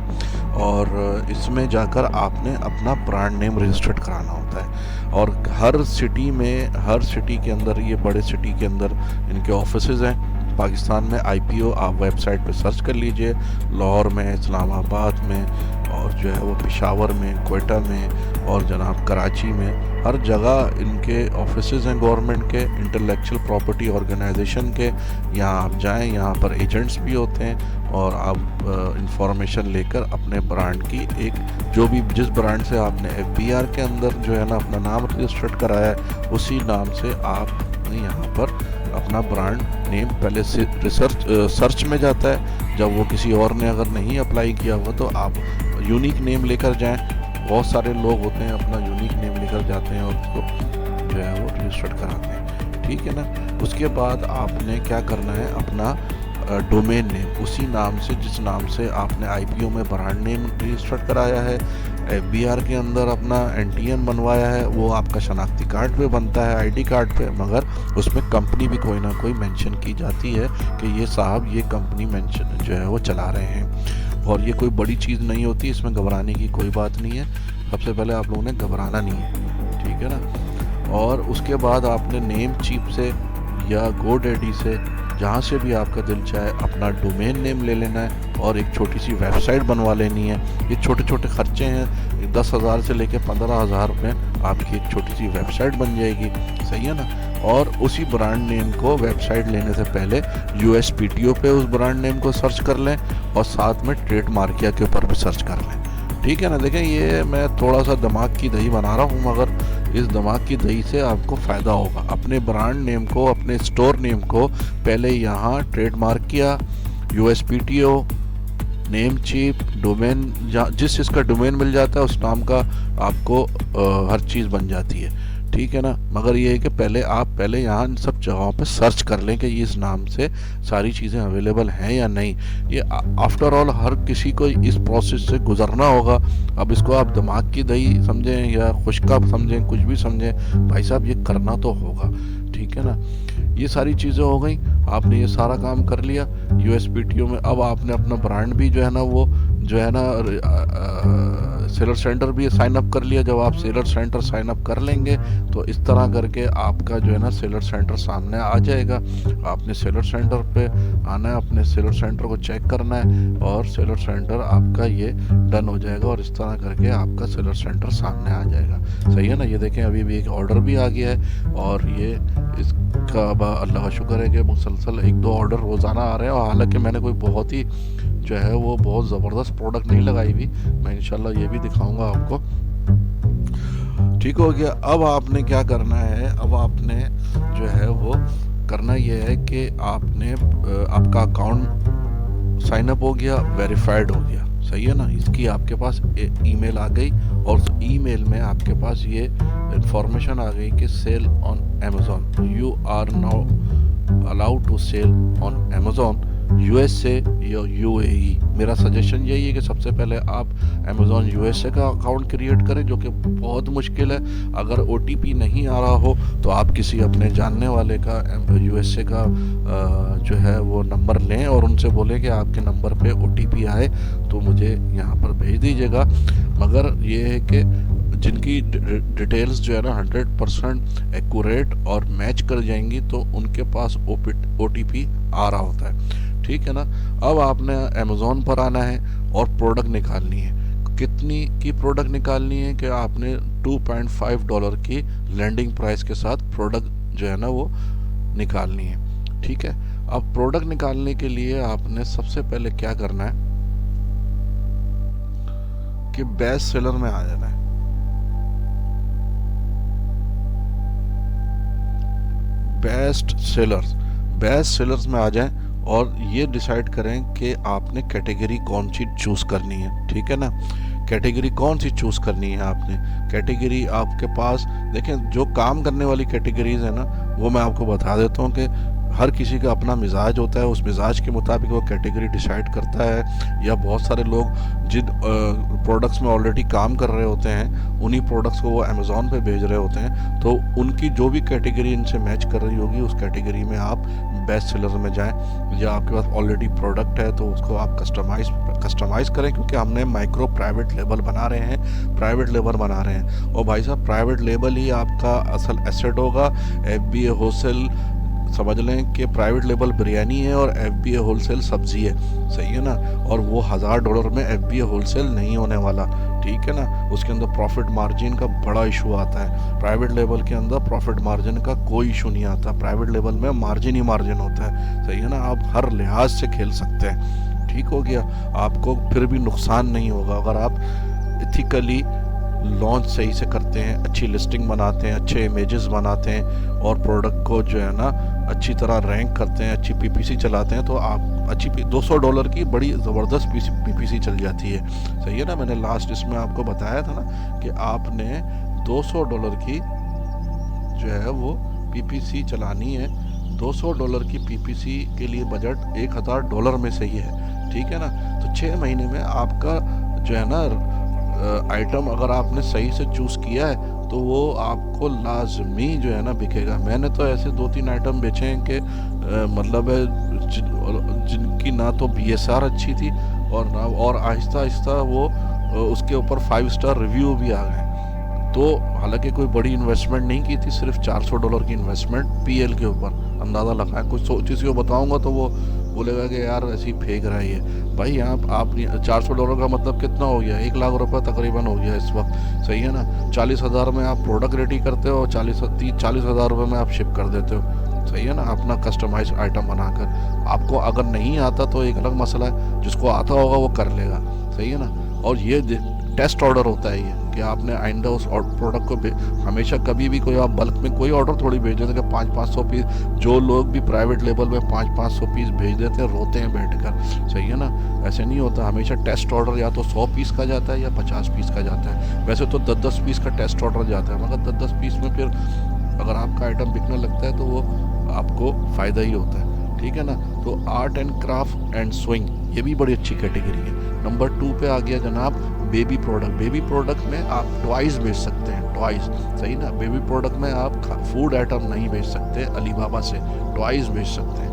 और इसमें जाकर आपने अपना ब्रांड नेम रजिस्टर्ड कराना होता है। और हर सिटी के अंदर, ये बड़े सिटी के अंदर इनके ऑफिसेज हैं। पाकिस्तान में IPO आप वेबसाइट पे सर्च कर लीजिए, लाहौर में, इस्लामाबाद में, और जो है वो पेशावर में, क्वेटा में, और जनाब कराची में, हर जगह इनके ऑफिसेज हैं गवर्नमेंट के, इंटेलेक्चुअल प्रॉपर्टी ऑर्गेनाइजेशन के। यहाँ आप जाएं, यहाँ पर एजेंट्स भी होते हैं, और आप इंफॉर्मेशन लेकर अपने ब्रांड की जिस ब्रांड से आपने FBR के अंदर जो है ना अपना नाम रजिस्टर्ड कराया है, उसी नाम से आप यहाँ पर अपना ब्रांड नेम पहले से सर्च में जाता है। जब वो किसी और ने अगर नहीं अप्लाई किया हुआ तो आप यूनिक नेम लेकर जाएं। बहुत सारे लोग होते हैं अपना यूनिक नेम लेकर जाते हैं और उसको जो है वो रजिस्टर्ड कराते हैं, ठीक है ना। उसके बाद आपने क्या करना है, अपना डोमेन नेम उसी नाम से जिस नाम से आपने आईपीओ में ब्रांड नेम रजिस्टर्ड कराया है, एफबीआर के अंदर अपना एनटीएन बनवाया है, वो आपका शनाख्ती कार्ड पे बनता है, आईडी कार्ड पे, मगर उसमें कंपनी भी कोई ना कोई मेंशन की जाती है कि ये साहब ये कंपनी मेंशन जो है वो चला रहे हैं। और ये कोई बड़ी चीज़ नहीं होती, इसमें घबराने की कोई बात नहीं है। सबसे पहले आप लोगों ने घबराना नहीं है, ठीक है ना। और उसके बाद आपने नेम चीप से या गोडैडी से जहाँ से भी आपका दिल चाहे अपना डोमेन नेम ले लेना है और एक छोटी सी वेबसाइट बनवा लेनी है। ये छोटे छोटे खर्चे हैं, 10,000 से लेकर 15,000 में आपकी एक छोटी सी वेबसाइट बन जाएगी, सही है ना। और उसी ब्रांड नेम को वेबसाइट लेने से पहले USPTO पे उस ब्रांड नेम को सर्च कर लें और साथ में ट्रेडमार्किया के ऊपर भी सर्च कर लें, ठीक है ना। देखें, ये मैं थोड़ा सा दिमाग की दही बना रहा हूँ, मगर इस दिमाग की दही से आपको फ़ायदा होगा। अपने ब्रांड नेम को, अपने स्टोर नेम को पहले यहाँ ट्रेडमार्क किया, USPTO, नेम चीप, डोमेन, जिस चीज़ का डोमेन मिल जाता है उस नाम का आपको हर चीज़ बन जाती है, ठीक है ना। मगर ये है कि पहले यहाँ सब जगहों पे सर्च कर लें कि इस नाम से सारी चीज़ें अवेलेबल हैं या नहीं। ये आफ्टर ऑल हर किसी को इस प्रोसेस से गुजरना होगा। अब इसको आप दिमाग की दही समझें या खुशकाब समझें, कुछ भी समझें, भाई साहब ये करना तो होगा, ठीक है ना। ये सारी चीज़ें हो गई, आपने ये सारा काम कर लिया USPTO में। अब आपने अपना ब्रांड भी जो है ना वो जो है ना सेलर सेंटर भी साइन अप कर लिया। जब आप सेलर सेंटर साइन अप कर लेंगे तो इस तरह करके आपका जो है ना सेलर सेंटर सामने आ जाएगा। आपने सेलर सेंटर पे आना है, अपने सेलर सेंटर को चेक करना है और सेलर सेंटर आपका ये डन हो जाएगा और इस तरह करके आपका सेलर सेंटर सामने आ जाएगा, सही है ना। ये देखें, अभी भी एक ऑर्डर भी आ गया है और ये इसका अल्लाह का शुक्र है कि मुसलसल 1-2 ऑर्डर रोज़ाना आ रहे हैं। और हालांकि मैंने कोई बहुत ही जो है वो बहुत ज़बरदस्त प्रोडक्ट नहीं लगाई भी, मैं इंशाल्लाह ये भी दिखाऊंगा आपको, ठीक हो गया। अब आपने क्या करना है, अब आपने जो है वो करना ये है कि आपने आपका अकाउंट साइन अप हो गया, वेरीफाइड हो गया, सही है ना। इसकी आपके पास ईमेल आ गई और उस ईमेल में आपके पास ये इंफॉर्मेशन आ गई कि sell on Amazon, you are now allowed to sell on Amazon USA या UAE। मेरा सजेशन यही है कि सबसे पहले आप अमेज़ॉन USA का अकाउंट क्रिएट करें, जो कि बहुत मुश्किल है। अगर OTP नहीं आ रहा हो तो आप किसी अपने जानने वाले का USA का जो है वो नंबर लें और उनसे बोलें कि आपके नंबर पे OTP आए तो मुझे यहाँ पर भेज दीजिएगा। मगर ये है कि जिनकी डिटेल्स जो है ना 100% एक्यूरेट और मैच कर जाएंगी तो उनके पास OTP आ रहा होता है, ठीक है ना। अब आपने अमेज़ॉन पर आना है और प्रोडक्ट निकालनी है। कितनी की प्रोडक्ट निकालनी है कि आपने $2.5 की लैंडिंग प्राइस के साथ प्रोडक्ट जो है ना वो निकालनी है, ठीक है। अब प्रोडक्ट निकालने के लिए आपने सबसे पहले क्या करना है कि बेस्ट सेलर में आ जाना है। बेस्ट सेलर्स में आ जाएं और ये डिसाइड करें कि आपने कैटेगरी कौन सी चूज़ करनी है, ठीक है ना। कैटेगरी कौन सी चूज़ करनी है आपने, कैटेगरी आपके पास देखें, जो काम करने वाली कैटेगरीज है ना वो मैं आपको बता देता हूँ कि हर किसी का अपना मिजाज होता है, उस मिजाज के मुताबिक वो कैटेगरी डिसाइड करता है। या बहुत सारे लोग जिन प्रोडक्ट्स में ऑलरेडी काम कर रहे होते हैं उन्हीं प्रोडक्ट्स को वो अमेज़ॉन पे भेज रहे होते हैं, तो उनकी जो भी कैटेगरी इनसे मैच कर रही होगी उस कैटेगरी में आप बेस्ट सेलर में जाएं। या आपके पास ऑलरेडी प्रोडक्ट है तो उसको आप कस्टमाइज़ करें, क्योंकि हमने माइक्रो प्राइवेट लेबल बना रहे हैं। और भाई साहब प्राइवेट लेबल ही आपका असल एसेट होगा। FBA होलसेल समझ लें कि प्राइवेट लेबल बिरयानी है और FBA होलसेल सब्जी है, सही है ना। और वो $1000 में FBA होलसेल नहीं होने वाला, ठीक है ना। उसके अंदर प्रॉफिट मार्जिन का बड़ा इशू आता है। प्राइवेट लेबल के अंदर प्रॉफिट मार्जिन का कोई इशू नहीं आता, प्राइवेट लेबल में मार्जिन ही मार्जिन होता है, सही है ना। आप हर लिहाज से खेल सकते हैं, ठीक हो गया। आपको फिर भी नुकसान नहीं होगा अगर आप एथिकली लॉन्च सही से करते हैं, अच्छी लिस्टिंग बनाते हैं, अच्छे इमेजेस बनाते हैं और प्रोडक्ट को जो है ना अच्छी तरह रैंक करते हैं, अच्छी PPC चलाते हैं, तो आप अच्छी $200 की बड़ी ज़बरदस्त PPC चल जाती है, सही है ना। मैंने लास्ट इसमें आपको बताया था ना कि आपने $200 की जो है वो PPC चलानी है $200 की पीपीसी के लिए बजट $1000 में सही है, ठीक है ना। तो 6 महीने में आपका जो है ना आइटम अगर आपने सही से चूज़ किया है तो वो आपको लाजमी जो है ना बिकेगा। मैंने तो ऐसे 2-3 आइटम बेचे हैं कि मतलब है जिनकी ना तो बीएसआर अच्छी थी और ना, और आहिस्ता आहिस्ता वो उसके ऊपर 5 स्टार रिव्यू भी आ गए। तो हालांकि कोई बड़ी इन्वेस्टमेंट नहीं की थी, सिर्फ $400 की इन्वेस्टमेंट पीएल के ऊपर, अंदाज़ा लगाया। कुछ किसी को बताऊंगा तो वो बोलेगा कि यार ऐसे ही फेंक रहा है भाई। यहाँ आप $400 का मतलब कितना हो गया, ₹1,00,000 तकरीबन हो गया इस वक्त, सही है ना। 40,000 में आप प्रोडक्ट रेडी करते हो और 40,000 में आप शिप कर देते हो, सही है ना, अपना कस्टमाइज आइटम बनाकर। आपको अगर नहीं आता तो एक अलग मसला है, जिसको आता होगा वो कर लेगा, सही है ना। और ये टेस्ट ऑर्डर होता है ये कि आपने आइंदा उस प्रोडक्ट को हमेशा कभी भी कोई आप बल्क में कोई ऑर्डर थोड़ी भेज देते कि 500-500 पीस। जो लोग भी प्राइवेट लेवल में 500-500 पीस भेज देते हैं रोते हैं बैठकर, सही है ना। ऐसे नहीं होता, हमेशा टेस्ट ऑर्डर या तो 100 पीस का जाता है या 50 पीस का जाता है। वैसे तो 10-10 पीस का टेस्ट ऑर्डर जाता है, मगर 10-10 पीस में फिर अगर आपका आइटम बिकने लगता है तो वो आपको फ़ायदा ही होता है, ठीक है ना। तो art and craft and swing ये भी बड़ी अच्छी कैटेगरी है। नंबर 2 पे आ गया जनाब बेबी प्रोडक्ट। बेबी प्रोडक्ट में आप टॉयज़ बेच सकते हैं, टॉयज़, सही ना। बेबी प्रोडक्ट में आप फूड आइटम नहीं बेच सकते अलीबाबा से, टॉयज़ बेच सकते हैं।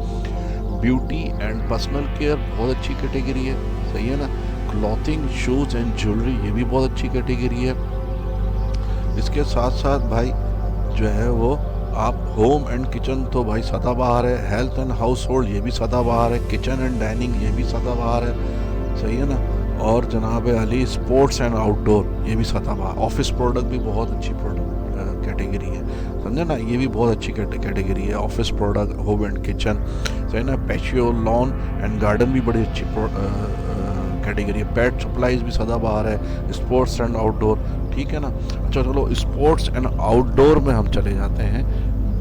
ब्यूटी एंड पर्सनल केयर बहुत अच्छी कैटेगरी है, सही है ना। क्लॉथिंग, शूज़ एंड ज्वेलरी ये भी बहुत अच्छी कैटेगरी है। इसके साथ साथ भाई जो है वो आप होम एंड किचन तो भाई सदाबहार है। हेल्थ एंड हाउस होल्ड ये भी सदाबहार है। किचन एंड डाइनिंग ये भी सदाबहार है, सही है ना। और जनाब अली स्पोर्ट्स एंड आउटडोर ये भी सदाबहार। ऑफिस प्रोडक्ट भी बहुत अच्छी प्रोडक्ट कैटेगरी है, समझे ना। ये भी बहुत अच्छी कैटेगरी है, office product, home and kitchen, सही ना। पैशियो, लॉन एंड गार्डन भी बड़ी अच्छी कैटेगरी है। पेट सप्लाईज भी सदाबहार है। स्पोर्ट्स एंड आउटडोर, ठीक है ना। अच्छा चलो स्पोर्ट्स एंड आउटडोर में हम चले जाते हैं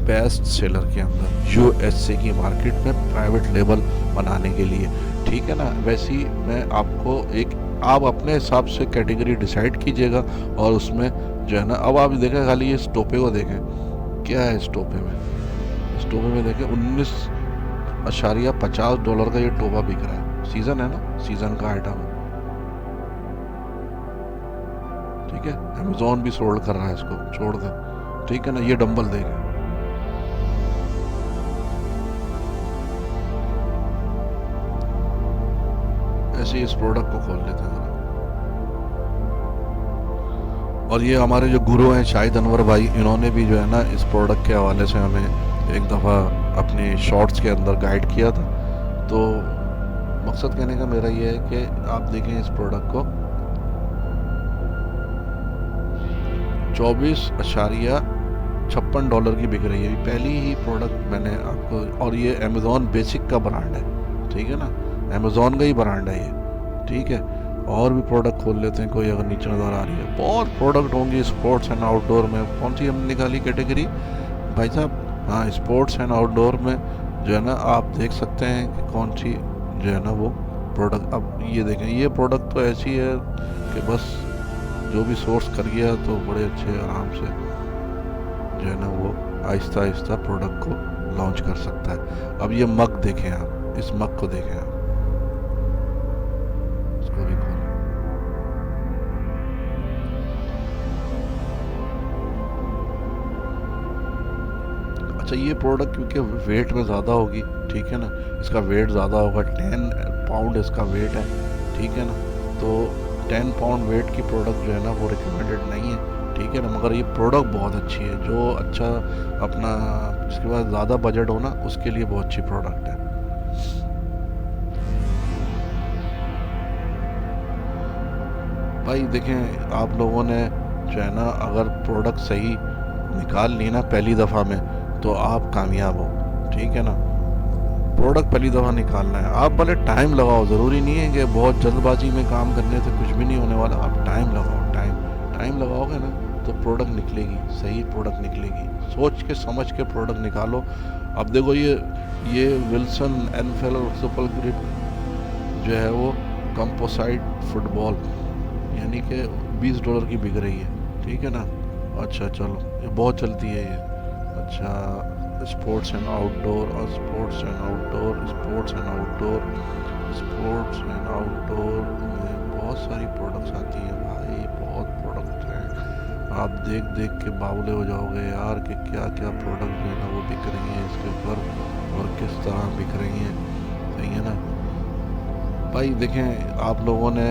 बेस्ट सेलर के अंदर, यूएसए की मार्केट में प्राइवेट लेबल बनाने के लिए, ठीक है ना। वैसे ही मैं आपको आप अपने हिसाब से कैटेगरी डिसाइड कीजिएगा और उसमें जो है ना, अब आप देखें खाली इस टोपे को देखें, क्या है इस टोपे में। इस टोपे में देखें $19.50 का ये टोपा बिक रहा है। सीज़न है ना, सीज़न का आइटम है, ठीक है। अमेज़ॉन भी सोल्ड कर रहा है इसको, छोड़ दें, ठीक है ना। ये डंबल देखें, ऐसे इस प्रोडक्ट को खोल लेते हैं। और ये हमारे जो गुरु हैं शाहिद अनवर भाई, इन्होंने भी जो है ना इस प्रोडक्ट के हवाले से हमें एक दफ़ा अपने शॉर्ट्स के अंदर गाइड किया था। तो मकसद कहने का मेरा ये है कि आप देखें इस प्रोडक्ट को, $24.56 की बिक रही है। पहली ही प्रोडक्ट मैंने आपको, और ये अमेज़ॉन बेसिक का ब्रांड है, ठीक है ना, अमेज़ॉन का ही ब्रांड है ये, ठीक है। और भी प्रोडक्ट खोल लेते हैं, कोई अगर नीचे नज़र आ रही है। बहुत प्रोडक्ट होंगी स्पोर्ट्स एंड आउटडोर में। कौन सी हमने निकाली कैटेगरी भाई साहब? हाँ, स्पोर्ट्स एंड आउटडोर में जो है ना आप देख सकते हैं कि कौन सी जो है ना वो प्रोडक्ट। अब ये देखें, ये प्रोडक्ट तो ऐसी है कि बस जो भी सोर्स कर गया तो बड़े अच्छे आराम से जो है ना वो आहिस्ता आहिस्ता प्रोडक्ट को लॉन्च कर सकता है। अब ये मग देखें आप, इस मग को देखें आप, इसको भी खोलें। अच्छा, ये प्रोडक्ट क्योंकि वेट में ज़्यादा होगी, ठीक है ना, इसका वेट ज़्यादा होगा, 10 पाउंड इसका वेट है, ठीक है ना। तो 10 पाउंड वेट की प्रोडक्ट जो है ना वो रिकमेंडेड नहीं है, ठीक है ना। मगर ये प्रोडक्ट बहुत अच्छी है, जो अच्छा अपना इसके बाद ज़्यादा बजट हो ना उसके लिए बहुत अच्छी प्रोडक्ट है। भाई देखें, आप लोगों ने जो है ना अगर प्रोडक्ट सही निकाल ली ना पहली दफ़ा में तो आप कामयाब हो, ठीक है ना। प्रोडक्ट पहली दफ़ा निकालना है, आप भले टाइम लगाओ, ज़रूरी नहीं है कि बहुत जल्दबाजी में काम करने से कुछ भी नहीं होने वाला। आप टाइम लगाओ, टाइम लगाओगे ना तो प्रोडक्ट निकलेगी, सही प्रोडक्ट निकलेगी। सोच के समझ के प्रोडक्ट निकालो। अब देखो ये विल्सन एनफेलर सुपर ग्रिप जो है वो कंपोसाइट फुटबॉल यानी कि $20 की बिक रही है, ठीक है ना। अच्छा चलो, ये बहुत चलती है ये। अच्छा स्पोर्ट्स एंड आउटडोर और sports and outdoor, sports and outdoor, sports and outdoor में बहुत सारी प्रोडक्ट्स आती हैं भाई, बहुत प्रोडक्ट हैं। आप देख देख के बावले हो जाओगे यार कि क्या क्या प्रोडक्ट जो है ना वो बिक रही हैं इसके ऊपर और किस तरह बिक रही हैं। सही है ना भाई। देखें आप लोगों ने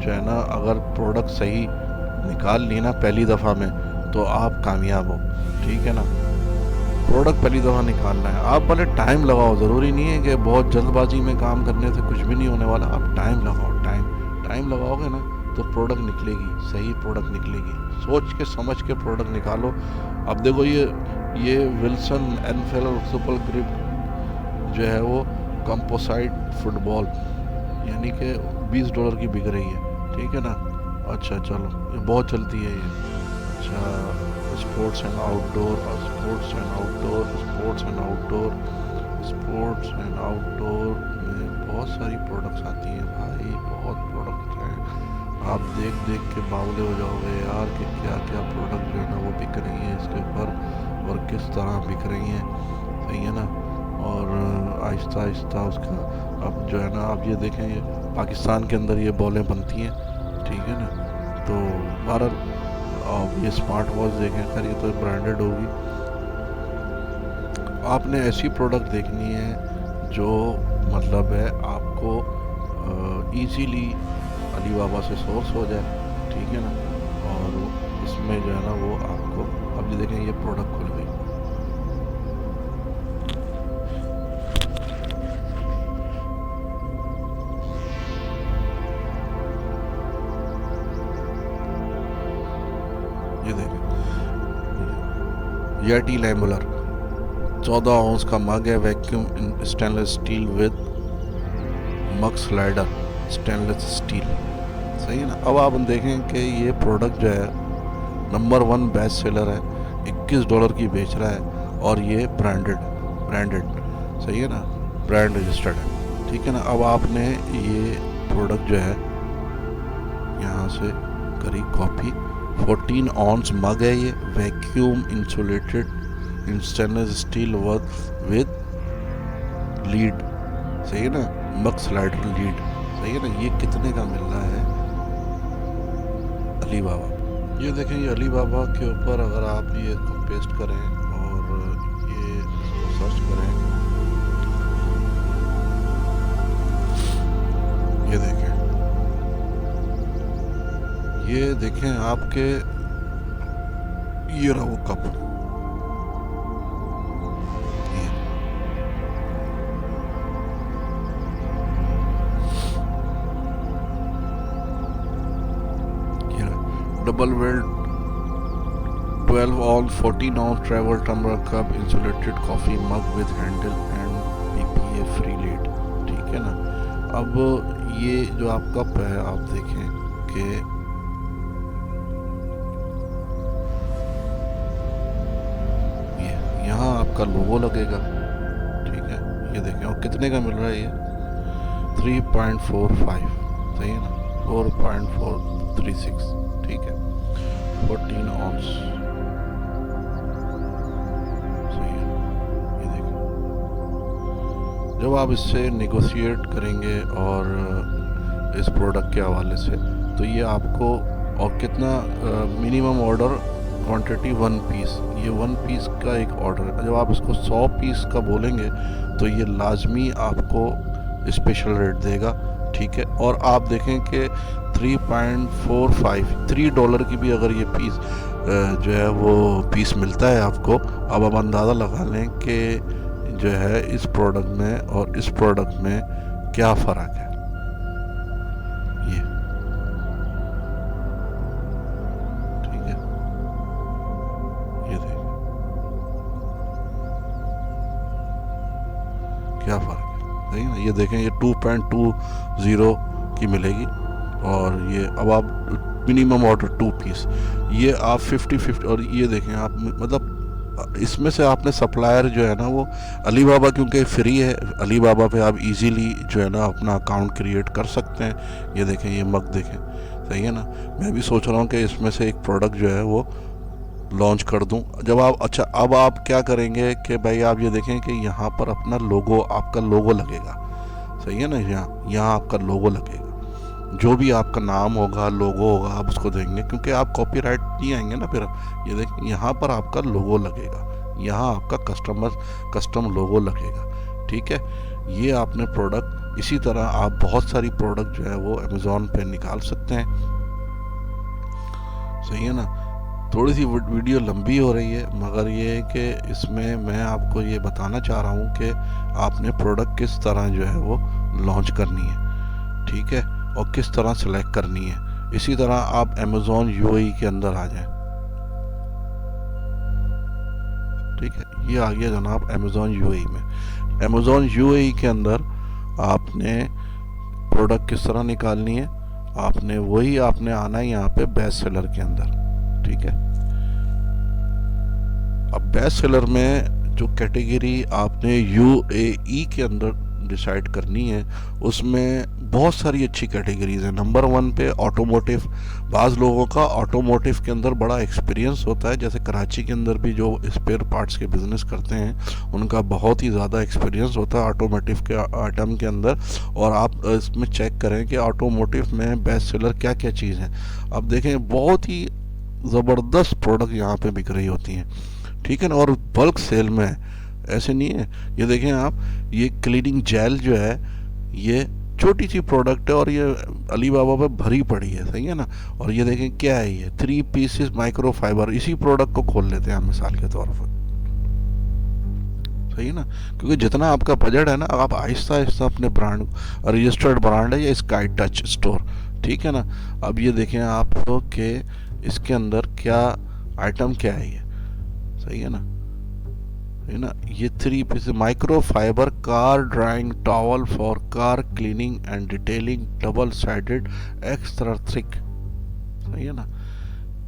जो है ना अगर प्रोडक्ट सही निकाल ली ना पहली दफ़ा में तो आप कामयाब हो। ठीक है ना, प्रोडक्ट पहली दफ़ा निकालना है। आप भले टाइम लगाओ, ज़रूरी नहीं है कि बहुत जल्दबाजी में काम करने से कुछ भी नहीं होने वाला। आप टाइम लगाओ, टाइम लगाओगे ना तो प्रोडक्ट निकलेगी, सही प्रोडक्ट निकलेगी। सोच के समझ के प्रोडक्ट निकालो। अब देखो ये विल्सन एनफील्ड सुपर ग्रिप जो है वो कंपोसाइट फुटबॉल यानी कि $20 की बिक रही है। ठीक है ना। अच्छा चलो, ये बहुत चलती है ये। अच्छा sports and outdoor, sports and outdoor, sports and outdoor, sports and outdoor में बहुत सारी प्रोडक्ट्स आती हैं भाई, बहुत प्रोडक्ट हैं। आप देख देख के बावले हो जाओगे यार कि क्या क्या प्रोडक्ट जो है ना वो बिक रही हैं इसके ऊपर और किस तरह बिक रही हैं। सही है ना। और आहिस्ता आहिस्ता उसका अब जो है ना आप ये देखें, ये पाकिस्तान के अंदर ये बॉलें बनती हैं। ठीक है ना। तो भारत अब ये स्मार्ट वॉच देखें, खैर ये तो ब्रांडेड होगी। आपने ऐसी प्रोडक्ट देखनी है जो मतलब है आपको इजीली अली बाबा से सोर्स हो जाए। ठीक है ना। और इसमें जो है ना वो आपको अब ये देखें ये प्रोडक्ट खुल गई। ये देखें येटी लैम्बुलर 14 आउंस का मग है, vacuum stainless steel with mug slider stainless steel. सही है ना। अब आप देखें कि ये प्रोडक्ट जो है नंबर 1 बेस्ट सेलर है, $21 की बेच रहा है और ये ब्रांडेड सही है ना, ब्रांड रजिस्टर्ड है। ठीक है ना। अब आपने ये प्रोडक्ट जो है यहाँ से करी कॉपी। 14 आउंस मग है ये, vacuum insulated in stainless steel with lead. सही है ना, मग स्लाइडर लीड। सही है ना। ये कितने का मिल रहा है अली बाबा। ये देखें ये अली बाबा के ऊपर अगर आप ये पेस्ट करें और ये सर्च करें, ये देखें आपके ये रहा वो कप। ये double walled 12 ounce 14 ounce travel tumbler cup insulated coffee mug with handle and PPA free lid. ठीक है ना। अब ये जो आप कप है आप देखें कि यहाँ आपका लोगो लगेगा। ठीक है। ये देखें और कितने का मिल रहा है ये 3.45। सही है ना, 4.436। ठीक है। 14 आउंस। सही है। ये देखें जब आप इससे नेगोशिएट करेंगे और इस प्रोडक्ट के हवाले से तो ये आपको और कितना मिनिमम ऑर्डर क्वांटिटी 1 पीस, ये 1 पीस का एक ऑर्डर है। जब आप इसको 100 पीस का बोलेंगे तो ये लाजमी आपको स्पेशल रेट देगा। ठीक है। और आप देखें कि 3.45 $3 की भी अगर ये पीस जो है वो पीस मिलता है आपको, अब आप अंदाज़ा लगा लें कि जो है इस प्रोडक्ट में और इस प्रोडक्ट में क्या फ़र्क है। ये क्या फ़र्क है। सही ना। ये देखें ये 2.20 की मिलेगी और ये अब आप मिनिमम ऑर्डर 2 पीस, ये आप 50-50। और ये देखें आप मतलब इसमें से आपने सप्लायर जो है ना वो अली बाबा क्योंकि फ्री है, अली बाबा पे आप इजीली जो है ना अपना अकाउंट क्रिएट कर सकते हैं। ये देखें ये मग देखें। सही है ना। मैं भी सोच रहा हूँ कि इसमें से एक प्रोडक्ट जो है वो लॉन्च कर दूं। जब आप अच्छा, अब आप क्या करेंगे कि भाई आप ये देखें कि यहाँ पर अपना लोगो, आपका लोगो लगेगा, सही है ना, यहाँ यहाँ आपका लोगो लगेगा। जो भी आपका नाम होगा, लोगो होगा, आप उसको देंगे, क्योंकि आप कॉपीराइट नहीं आएंगे ना फिर। ये देखें यहाँ पर आपका लोगो लगेगा, यहाँ आपका कस्टम लोगो लगेगा, ठीक है। ये आपने प्रोडक्ट, इसी तरह आप बहुत सारी प्रोडक्ट जो है वो अमेज़ॉन पे निकाल सकते हैं, सही है ना। थोड़ी सी वीडियो लंबी हो रही है, मगर ये है कि इसमें मैं आपको ये बताना चाह रहा हूँ कि आपने प्रोडक्ट किस तरह जो है वो लॉन्च करनी है, ठीक है, और किस तरह सेलेक्ट करनी है। इसी तरह आप अमेज़ॉन यूएई के अंदर आ जाएं, ठीक है। ये आ गया जनाब अमेज़ॉन यूएई में। अमेज़ॉन यूएई के अंदर आपने प्रोडक्ट किस तरह निकालनी है, आपने वही आपने आना है यहाँ पे बेस्ट सेलर के अंदर, ठीक है। अब बेस्ट सेलर में जो कैटेगरी आपने यूएई के अंदर डिसाइड करनी है, उसमें बहुत सारी अच्छी कैटेगरीज हैं। नंबर 1 पे ऑटोमोटिव। बाज़ लोगों का ऑटोमोटिव के अंदर बड़ा एक्सपीरियंस होता है, जैसे कराची के अंदर भी जो स्पेयर पार्ट्स के बिजनेस करते हैं उनका बहुत ही ज़्यादा एक्सपीरियंस होता है ऑटोमोटिव के आइटम के अंदर। और आप इसमें चेक करें कि ऑटोमोटिव में बेस्ट सेलर क्या क्या चीज़ हैं। अब देखें बहुत ही ज़बरदस्त प्रोडक्ट यहाँ पे बिक रही होती हैं, ठीक है ना, और बल्क सेल में है, ऐसे नहीं है। ये देखें आप, ये क्लीनिंग जेल जो है ये छोटी सी प्रोडक्ट है और ये अलीबाबा पे भरी पड़ी है, सही है ना। और ये देखें क्या है, ये 3 पीसेस माइक्रो फाइबर। इसी प्रोडक्ट को खोल लेते हैं हम मिसाल के तौर पर, सही है ना, क्योंकि जितना आपका बजट है ना, आप आहिस्ता आहिस्ता अपने ब्रांड, रजिस्टर्ड ब्रांड है या स्काई टच स्टोर, ठीक है ना। अब ये देखें आप तो कि इसके अंदर क्या आइटम क्या है, ये सही है ना, है ना। ये 3 piece microfibre car drying towel for car cleaning and detailing, double sided extra thick, सही है ना।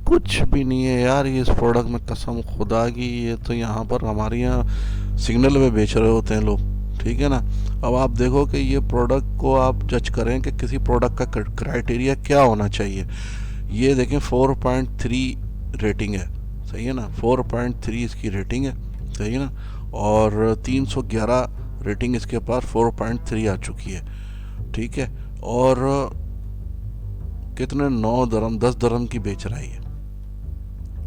कुछ भी नहीं है यार ये इस प्रोडक्ट में, कसम खुदा की। ये तो यहाँ पर हमारे यहाँ सिग्नल में बेच रहे होते हैं लोग, ठीक है ना। अब आप देखो कि ये प्रोडक्ट को आप जज करें कि किसी प्रोडक्ट का क्राइटेरिया क्या होना चाहिए। ये देखें 4.3 रेटिंग है, सही है ना, 4.3 इसकी रेटिंग है, सही है ना। और 311 रेटिंग इसके पास 4.3 आ चुकी है, ठीक है। और कितने 9 दरम 10 दरम की बेच रहा है ये,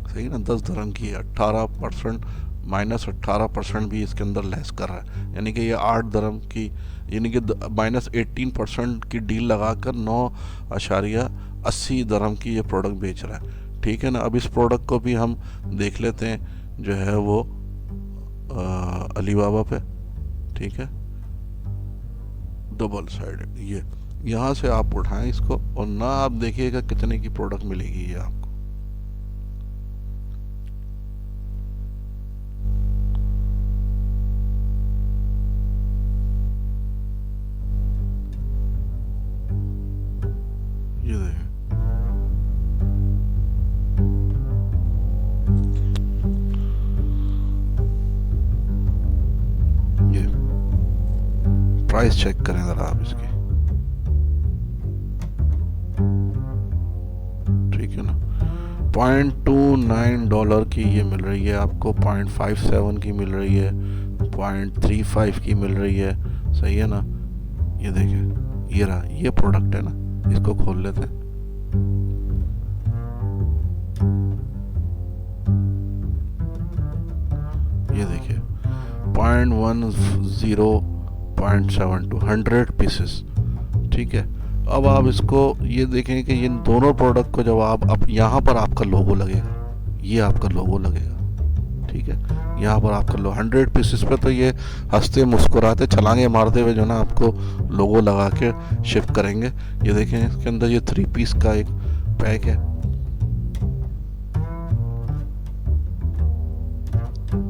सही है ना, 10 दरम की। 18% -18% भी इसके अंदर लेस कर रहा है, यानी कि ये 8 दरम की, यानी कि -18% की डील लगाकर 9.80 दरम की ये प्रोडक्ट बेच रहा है, ठीक है ना। अब इस प्रोडक्ट को भी हम देख लेते हैं जो है वो अलीबाबा पे, ठीक है, डबल साइडेड। ये यहाँ से आप उठाएं इसको और ना आप देखिएगा कितने की प्रोडक्ट मिलेगी ये आपको। ये देखें, ये प्राइस चेक करें ज़रा आप इसकी, ठीक है ना। $0.29 की ये मिल रही है आपको, 0.57 की मिल रही है, 0.35 की मिल रही है, सही है ना। ये देखिए, ये रहा, ये प्रोडक्ट है ना, इसको खोल लेते हैं। ये देखिए 0.10 0.72 100 पीसेस, ठीक है। अब आप इसको ये देखें कि इन दोनों प्रोडक्ट को जब आप यहाँ पर आपका लोगो लगेगा, ये आपका लोगो लगेगा, ठीक है। यहाँ पर आपका 100 पीसेस पे तो ये हंसते मुस्कुराते छलांगे मारते हुए जो ना आपको लोगो लगा के शिप करेंगे। ये देखें इसके अंदर ये 3 पीस का एक पैक है,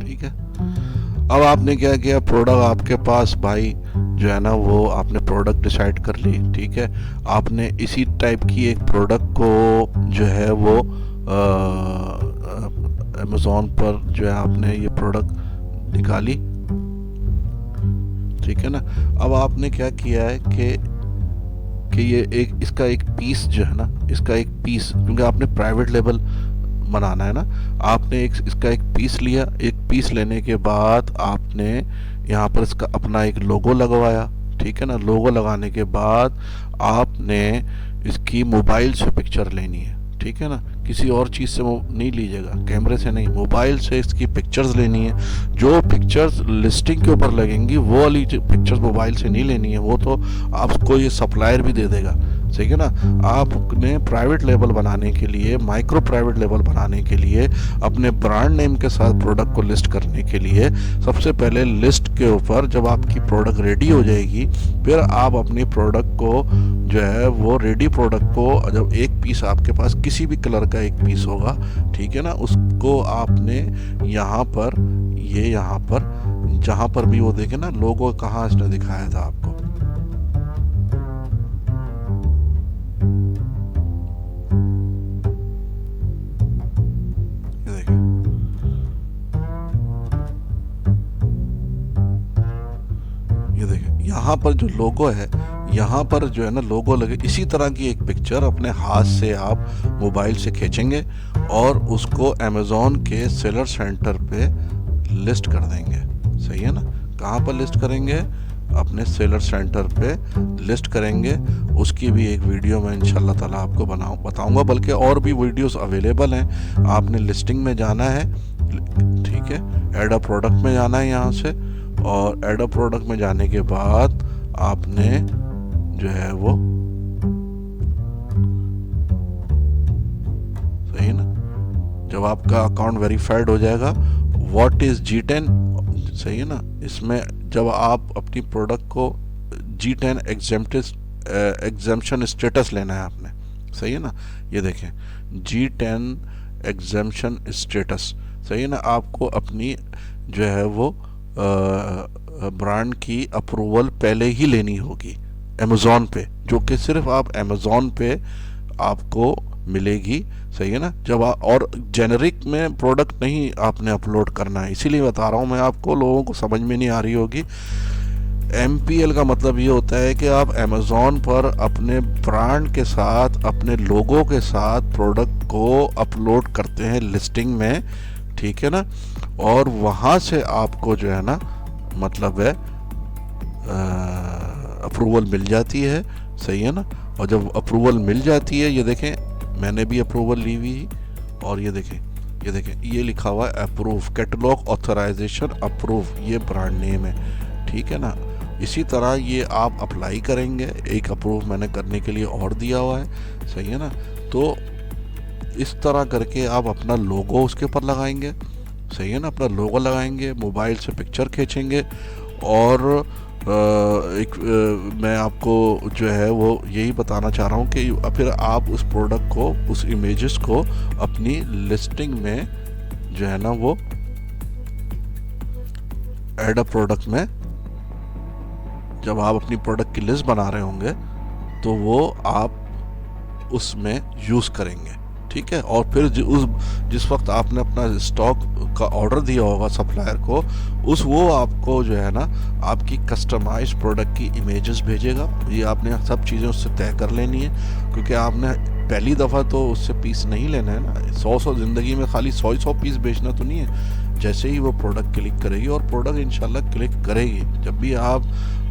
ठीक है। अब आपने क्या किया, प्रोडक्ट आपके पास भाई जो है ना वो आपने प्रोडक्ट डिसाइड कर ली, ठीक है। आपने इसी टाइप की एक प्रोडक्ट को जो है वो अमेज़ॉन पर जो है आपने ये प्रोडक्ट निकाली, ठीक है ना। अब आपने क्या किया है कि ये एक इसका एक पीस जो है ना, इसका एक पीस, क्योंकि आपने प्राइवेट लेबल बनाना है ना, आपने इसका एक पीस लिया, एक पीस लेने के बाद आपने यहाँ पर इसका अपना एक लोगो लगवाया, ठीक है ना। लोगो लगाने के बाद आपने इसकी मोबाइल से पिक्चर लेनी है, ठीक है ना, किसी और चीज़ से नहीं लीजिएगा, कैमरे से नहीं, मोबाइल से इसकी पिक्चर्स लेनी है। जो पिक्चर्स लिस्टिंग के ऊपर लगेंगी वो वाली पिक्चर्स मोबाइल से नहीं लेनी है, वो तो आपको ये सप्लायर भी दे देगा, ठीक है ना। आपने प्राइवेट लेबल बनाने के लिए, माइक्रो प्राइवेट लेबल बनाने के लिए, अपने ब्रांड नेम के साथ प्रोडक्ट को लिस्ट करने के लिए, सबसे पहले लिस्ट के ऊपर जब आपकी प्रोडक्ट रेडी हो जाएगी, फिर आप अपनी प्रोडक्ट को जो है वो रेडी प्रोडक्ट को, जब एक पीस आपके पास किसी भी कलर का एक पीस होगा, ठीक है ना, उसको आपने यहाँ पर, ये यहाँ पर जहाँ पर भी वो देखे ना लोगो, कहाँ इसने दिखाया था आपको, ये देखें यहाँ पर जो लोगो है, यहाँ पर जो है ना लोगो लगे, इसी तरह की एक पिक्चर अपने हाथ से आप मोबाइल से खींचेंगे और उसको अमेज़ॉन के सेलर सेंटर पे लिस्ट कर देंगे, सही है ना। कहाँ पर लिस्ट करेंगे? अपने सेलर सेंटर पे लिस्ट करेंगे। उसकी भी एक वीडियो मैं इंशाल्लाह ताला आपको बताऊंगा, बल्कि और भी वीडियोस अवेलेबल हैं। आपने लिस्टिंग में जाना है, ठीक है, ऐड अ प्रोडक्ट में जाना है यहाँ से, और ऐड अ प्रोडक्ट में जाने के बाद आपने जो है वो, सही ना, जब आपका अकाउंट वेरीफाइड हो जाएगा, व्हाट इज G10, सही है ना, इसमें जब आप अपनी प्रोडक्ट को G10 एग्जेम्पशन स्टेटस लेना है आपने, सही है ना, ये देखें G10 एग्जेम्पशन स्टेटस, सही है ना। आपको अपनी जो है वो ब्रांड की अप्रूवल पहले ही लेनी होगी अमेज़ॉन पे, जो कि सिर्फ आप अमेज़ॉन पे आपको मिलेगी, सही है ना। जब आप, और जेनरिक में प्रोडक्ट नहीं आपने अपलोड करना है, इसीलिए बता रहा हूँ मैं आपको, लोगों को समझ में नहीं आ रही होगी। MPL का मतलब ये होता है कि आप अमेज़ॉन पर अपने ब्रांड के साथ, अपने लोगो के साथ प्रोडक्ट को अपलोड करते हैं लिस्टिंग में, ठीक है ना, और वहाँ से आपको जो है ना मतलब है अप्रूवल मिल जाती है, सही है ना। और जब अप्रूवल मिल जाती है, ये देखें मैंने भी अप्रूवल ली हुई, और ये देखें ये लिखा हुआ है अप्रूव, कैटलॉग ऑथराइजेशन अप्रूव, ये ब्रांड नेम है, ठीक है ना। इसी तरह ये आप अप्लाई करेंगे, एक अप्रूव मैंने करने के लिए और दिया हुआ है, सही है ना। तो इस तरह करके आप अपना लोगो उसके ऊपर लगाएंगे, सही है ना, अपना लोगो लगाएंगे, मोबाइल से पिक्चर खींचेंगे, और मैं आपको जो है वो यही बताना चाह रहा हूँ कि फिर आप उस प्रोडक्ट को, उस इमेजेस को अपनी लिस्टिंग में जो है ना वो ऐड अ प्रोडक्ट में, जब आप अपनी प्रोडक्ट की लिस्ट बना रहे होंगे तो वो आप उसमें यूज़ करेंगे, ठीक है। और फिर जिस वक्त आपने अपना स्टॉक का ऑर्डर दिया होगा सप्लायर को, वो आपको जो है ना आपकी कस्टमाइज प्रोडक्ट की इमेजेस भेजेगा। ये आपने सब चीज़ें उससे तय कर लेनी है, क्योंकि आपने पहली दफ़ा तो उससे पीस नहीं लेना है ना, 100 ज़िंदगी में खाली 100 पीस बेचना तो नहीं है। जैसे ही वो प्रोडक्ट क्लिक करेगी, और प्रोडक्ट इंशाल्लाह क्लिक करेगी, जब भी आप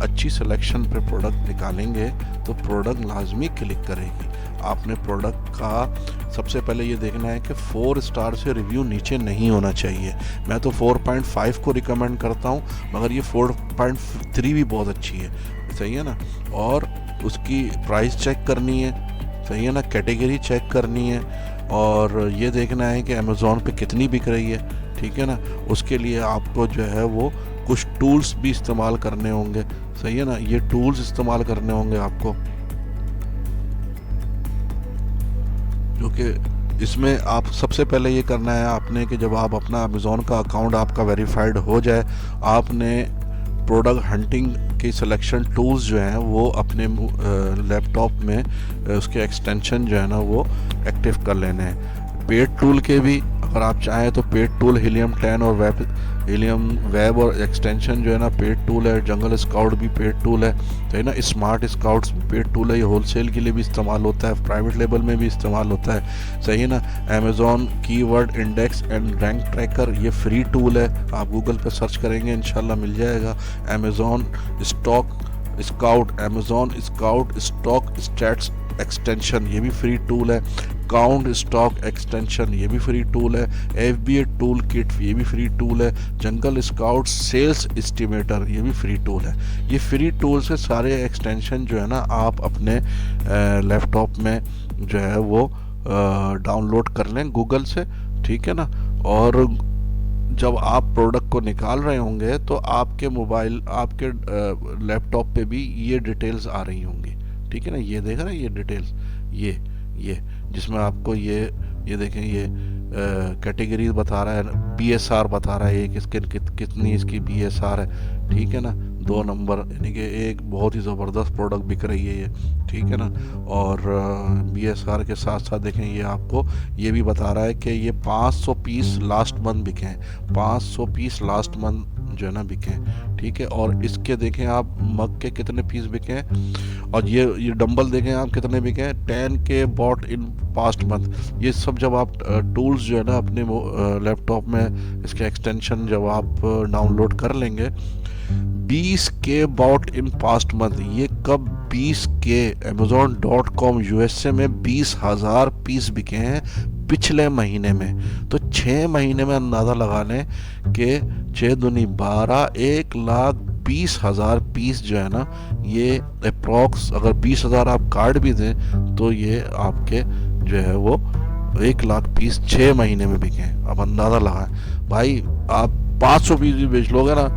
अच्छी सिलेक्शन पे प्रोडक्ट निकालेंगे तो प्रोडक्ट लाजमी क्लिक करेगी। आपने प्रोडक्ट का सबसे पहले ये देखना है कि 4 स्टार से रिव्यू नीचे नहीं होना चाहिए। मैं तो 4.5 को रिकमेंड करता हूँ, मगर ये 4.3 भी बहुत अच्छी है, सही है ना। और उसकी प्राइस चेक करनी है, सही है ना, कैटेगरी चेक करनी है, और ये देखना है कि अमेज़ॉन पे कितनी बिक रही है, ठीक है ना। उसके लिए आपको जो है वो कुछ टूल्स भी इस्तेमाल करने होंगे, सही है ना, ये टूल्स इस्तेमाल करने होंगे आपको, जो कि इसमें आप सबसे पहले ये करना है आपने कि जब आप अपना अमेज़ॉन का अकाउंट आपका वेरीफाइड हो जाए, आपने प्रोडक्ट हंटिंग की सिलेक्शन टूल्स जो हैं वो अपने लैपटॉप में उसके एक्सटेंशन जो है ना वो एक्टिव कर लेने हैं। पेड टूल के भी अगर आप चाहें तो पेड टूल हीलियम 10 और हीलियम वेब और एक्सटेंशन जो है ना पेड टूल है। जंगल स्काउट भी पेड टूल है, तो है ना। स्मार्ट स्काउट्स पेड टूल है, ये होलसेल के लिए भी इस्तेमाल होता है, प्राइवेट लेवल में भी इस्तेमाल होता है, सही है ना। Amazon keyword index and rank tracker ये फ्री टूल है, आप गूगल पे सर्च करेंगे इंशाल्लाह मिल जाएगा। Amazon scout stock stats extension ये भी फ्री टूल है। काउंट स्टॉक एक्सटेंशन ये भी फ्री टूल है। FBA टूल किट ये भी फ्री टूल है। जंगल स्काउट सेल्स एस्टिमेटर ये भी फ्री टूल है। ये फ्री टूल से सारे एक्सटेंशन जो है ना आप अपने लैपटॉप में जो है वो डाउनलोड कर लें गूगल से, ठीक है ना। और जब आप प्रोडक्ट को निकाल रहे होंगे तो आपके मोबाइल आपके लैपटॉप पे भी ये डिटेल्स आ रही होंगी, ठीक है ना। ये देख रहे हैं ये डिटेल्स, ये जिसमें आपको ये देखें ये कैटेगरीज बता रहा है, BSR बता रहा है, एक इसके कितनी इसकी BSR है, ठीक है ना। 2 नंबर यानी कि एक बहुत ही ज़बरदस्त प्रोडक्ट बिक रही है ये, ठीक है ना। और BSR के साथ साथ देखें ये आपको ये भी बता रहा है कि ये 500 पीस लास्ट मंथ बिके हैं, 500 पीस लास्ट मंथ जो है ना बिके हैं, ठीक है। और इसके देखें आप मग के कितने पीस बिके हैं, और ये डंबल देखें आप कितने बिके हैं, 10K bought in past month. ये सब जब आप टूल्स जो है ना अपने लैपटॉप में इसके एक्सटेंशन जब आप डाउनलोड कर लेंगे, 20K bought in past month, ये कब 20K Amazon.com USA में 20,000 पीस बिके हैं पिछले महीने में। तो 6 महीने में अंदाज़ा लगा लें कि 6 दूनी 12, 1,20,000 पीस जो है ना ये अप्रॉक्स, अगर 20,000 आप कार्ड भी दें तो ये आपके जो है वो 1,00,000 पीस 6 महीने में बिके हैं। अब अंदाज़ा लगाएं भाई, आप 500 पीस भी बेच लोगे ना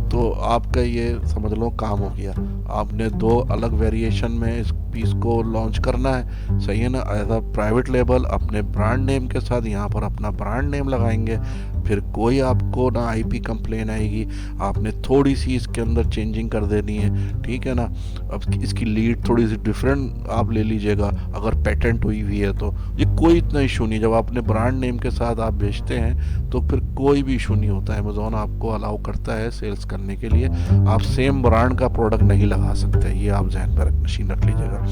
तो आपका ये समझ लो काम हो गया। आपने 2 अलग वेरिएशन में इस पीस को लॉन्च करना है, सही है ना। एज अ प्राइवेट लेबल अपने ब्रांड नेम के साथ यहाँ पर अपना ब्रांड नेम लगाएंगे, फिर कोई आपको ना IP कंप्लेन आएगी। आपने थोड़ी सी इसके अंदर चेंजिंग कर देनी है, ठीक है ना। अब इसकी लीड थोड़ी सी डिफरेंट आप ले लीजिएगा, अगर पेटेंट हुई हुई है तो ये कोई इतना इशू नहीं। जब अपने ब्रांड नेम के साथ आप बेचते हैं तो फिर कोई भी इशू नहीं होता है। अमेज़ॉन आपको अलाउ करता है सेल्स करने के लिए, आप सेम ब्रांड का प्रोडक्ट नहीं लगा सकते, ये आप जहन पर मशीन रख लीजिएगा।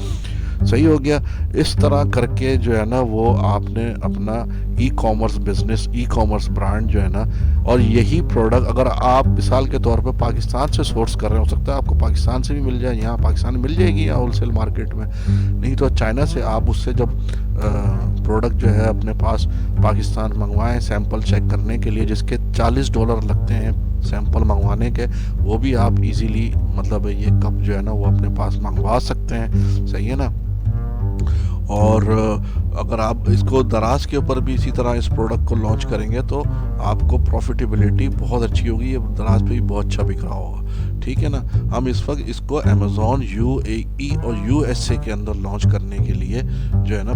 सही हो गया। इस तरह करके जो है ना वो आपने अपना ई-कॉमर्स बिजनेस, ई-कॉमर्स ब्रांड जो है ना, और यही प्रोडक्ट अगर आप मिसाल के तौर पे पाकिस्तान से सोर्स कर रहे हो सकता है आपको पाकिस्तान से भी मिल जाए, यहाँ पाकिस्तान में मिल जाएगी यहाँ होलसेल मार्केट में, नहीं तो चाइना से आप उससे जब प्रोडक्ट जो है अपने पास पाकिस्तान मंगवाएं सैंपल चेक करने के लिए, जिसके $40 लगते हैं सैंपल मंगवाने के, वो भी आप इजीली मतलब ये कप जो है ना वो अपने पास मंगवा सकते हैं, सही है ना। और अगर आप इसको दराज के ऊपर भी इसी तरह इस प्रोडक्ट को लॉन्च करेंगे तो आपको प्रॉफिटेबिलिटी बहुत अच्छी होगी, ये दराज पे भी बहुत अच्छा बिक रहा होगा, ठीक है ना। हम इस वक्त इसको अमेज़ॉन UAE और USA के अंदर लॉन्च करने के लिए जो है ना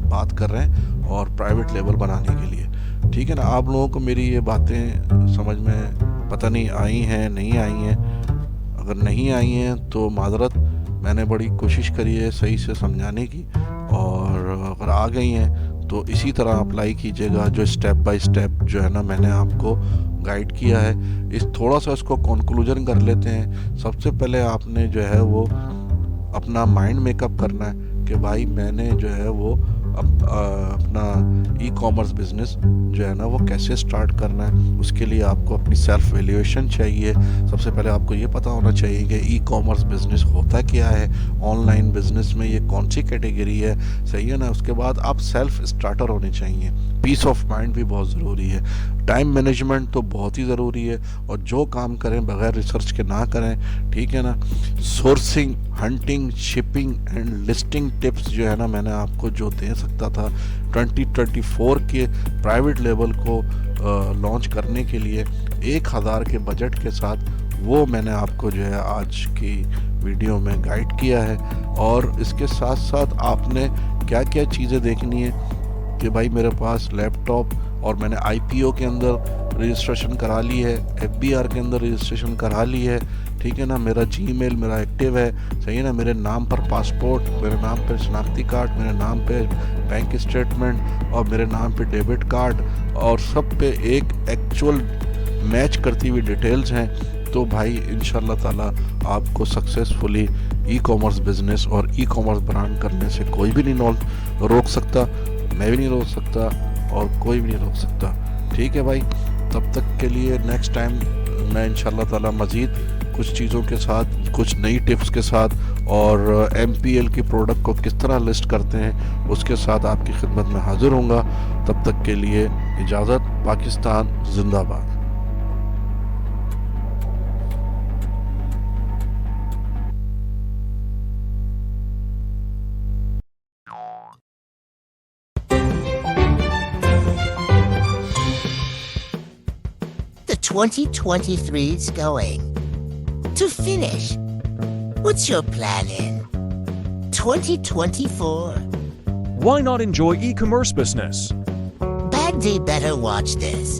बात कर रहे हैं, और प्राइवेट लेवल बनाने के लिए, ठीक है ना। आप लोगों को मेरी ये बातें समझ में पता नहीं आई हैं नहीं आई हैं, अगर नहीं आई हैं तो माजरत, मैंने बड़ी कोशिश करी है सही से समझाने की, और अगर आ गई हैं तो इसी तरह अप्लाई कीजिएगा जो स्टेप बाय स्टेप जो है ना मैंने आपको गाइड किया है। इस थोड़ा सा इसको कंक्लूजन कर लेते हैं। सबसे पहले आपने जो है वो अपना माइंड मेकअप करना है कि भाई मैंने जो है वो अपना ई-कॉमर्स बिजनेस जो है ना वो कैसे स्टार्ट करना है। उसके लिए आपको अपनी सेल्फ वैल्यूएशन चाहिए। सबसे पहले आपको ये पता होना चाहिए कि ई-कॉमर्स बिजनेस होता क्या है, ऑनलाइन बिजनेस में ये कौन सी कैटेगरी है, सही है ना। उसके बाद आप सेल्फ स्टार्टर होने चाहिए। पीस ऑफ माइंड भी बहुत ज़रूरी है। टाइम मैनेजमेंट तो बहुत ही ज़रूरी है, और जो काम करें बगैर रिसर्च के ना करें, ठीक है ना। Sourcing, hunting, shipping and listing tips जो है ना मैंने आपको जो दे सकता था 2024 के प्राइवेट लेवल को लॉन्च करने के लिए 1,000 के बजट के साथ, वो मैंने आपको जो है आज की वीडियो में गाइड किया है। और इसके साथ साथ आपने क्या क्या चीज़ें देखनी है कि भाई मेरे पास लैपटॉप और मैंने IPO के अंदर रजिस्ट्रेशन करा ली है, FBR के अंदर रजिस्ट्रेशन करा ली है, ठीक है ना। मेरा जीमेल मेरा एक्टिव है, सही है ना। मेरे नाम पर पासपोर्ट, मेरे नाम पर शनाख्ती कार्ड, मेरे नाम पे बैंक स्टेटमेंट और मेरे नाम पे डेबिट कार्ड और सब पे एक एक्चुअल मैच करती हुई डिटेल्स हैं। तो भाई इंशाल्लाह ताला आपको सक्सेसफुली ई-कॉमर्स बिजनेस और ई-कॉमर्स ब्रांड करने से कोई भी नहीं रोक सकता, मैं भी नहीं रोक सकता और कोई भी नहीं रोक सकता, ठीक है भाई। तब तक के लिए नेक्स्ट टाइम मैं इंशाल्लाह ताला मज़ीद कुछ चीज़ों के साथ, कुछ नई टिप्स के साथ और MPL की प्रोडक्ट को किस तरह लिस्ट करते हैं उसके साथ आपकी खिदमत में हाजिर होऊंगा। तब तक के लिए इजाज़त। पाकिस्तान जिंदाबाद। The 2023's going to finish. What's your plan in 2024? Why not enjoy e-commerce business? Baghdad better watch this.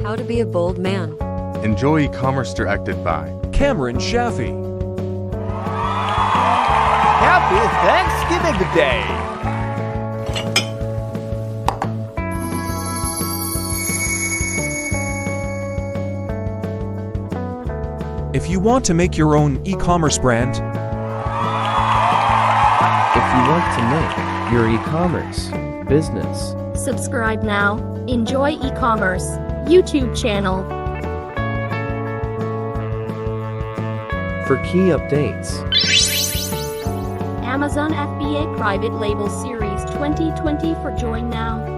How to be a bold man. Enjoy e-commerce directed by Cameron Shafi. Happy Thanksgiving Day! If you want to make your own e-commerce brand, If you want to make your e-commerce business, Subscribe now. Enjoy e-commerce YouTube channel. for key updates, Amazon FBA Private Label Series 2020 for join now.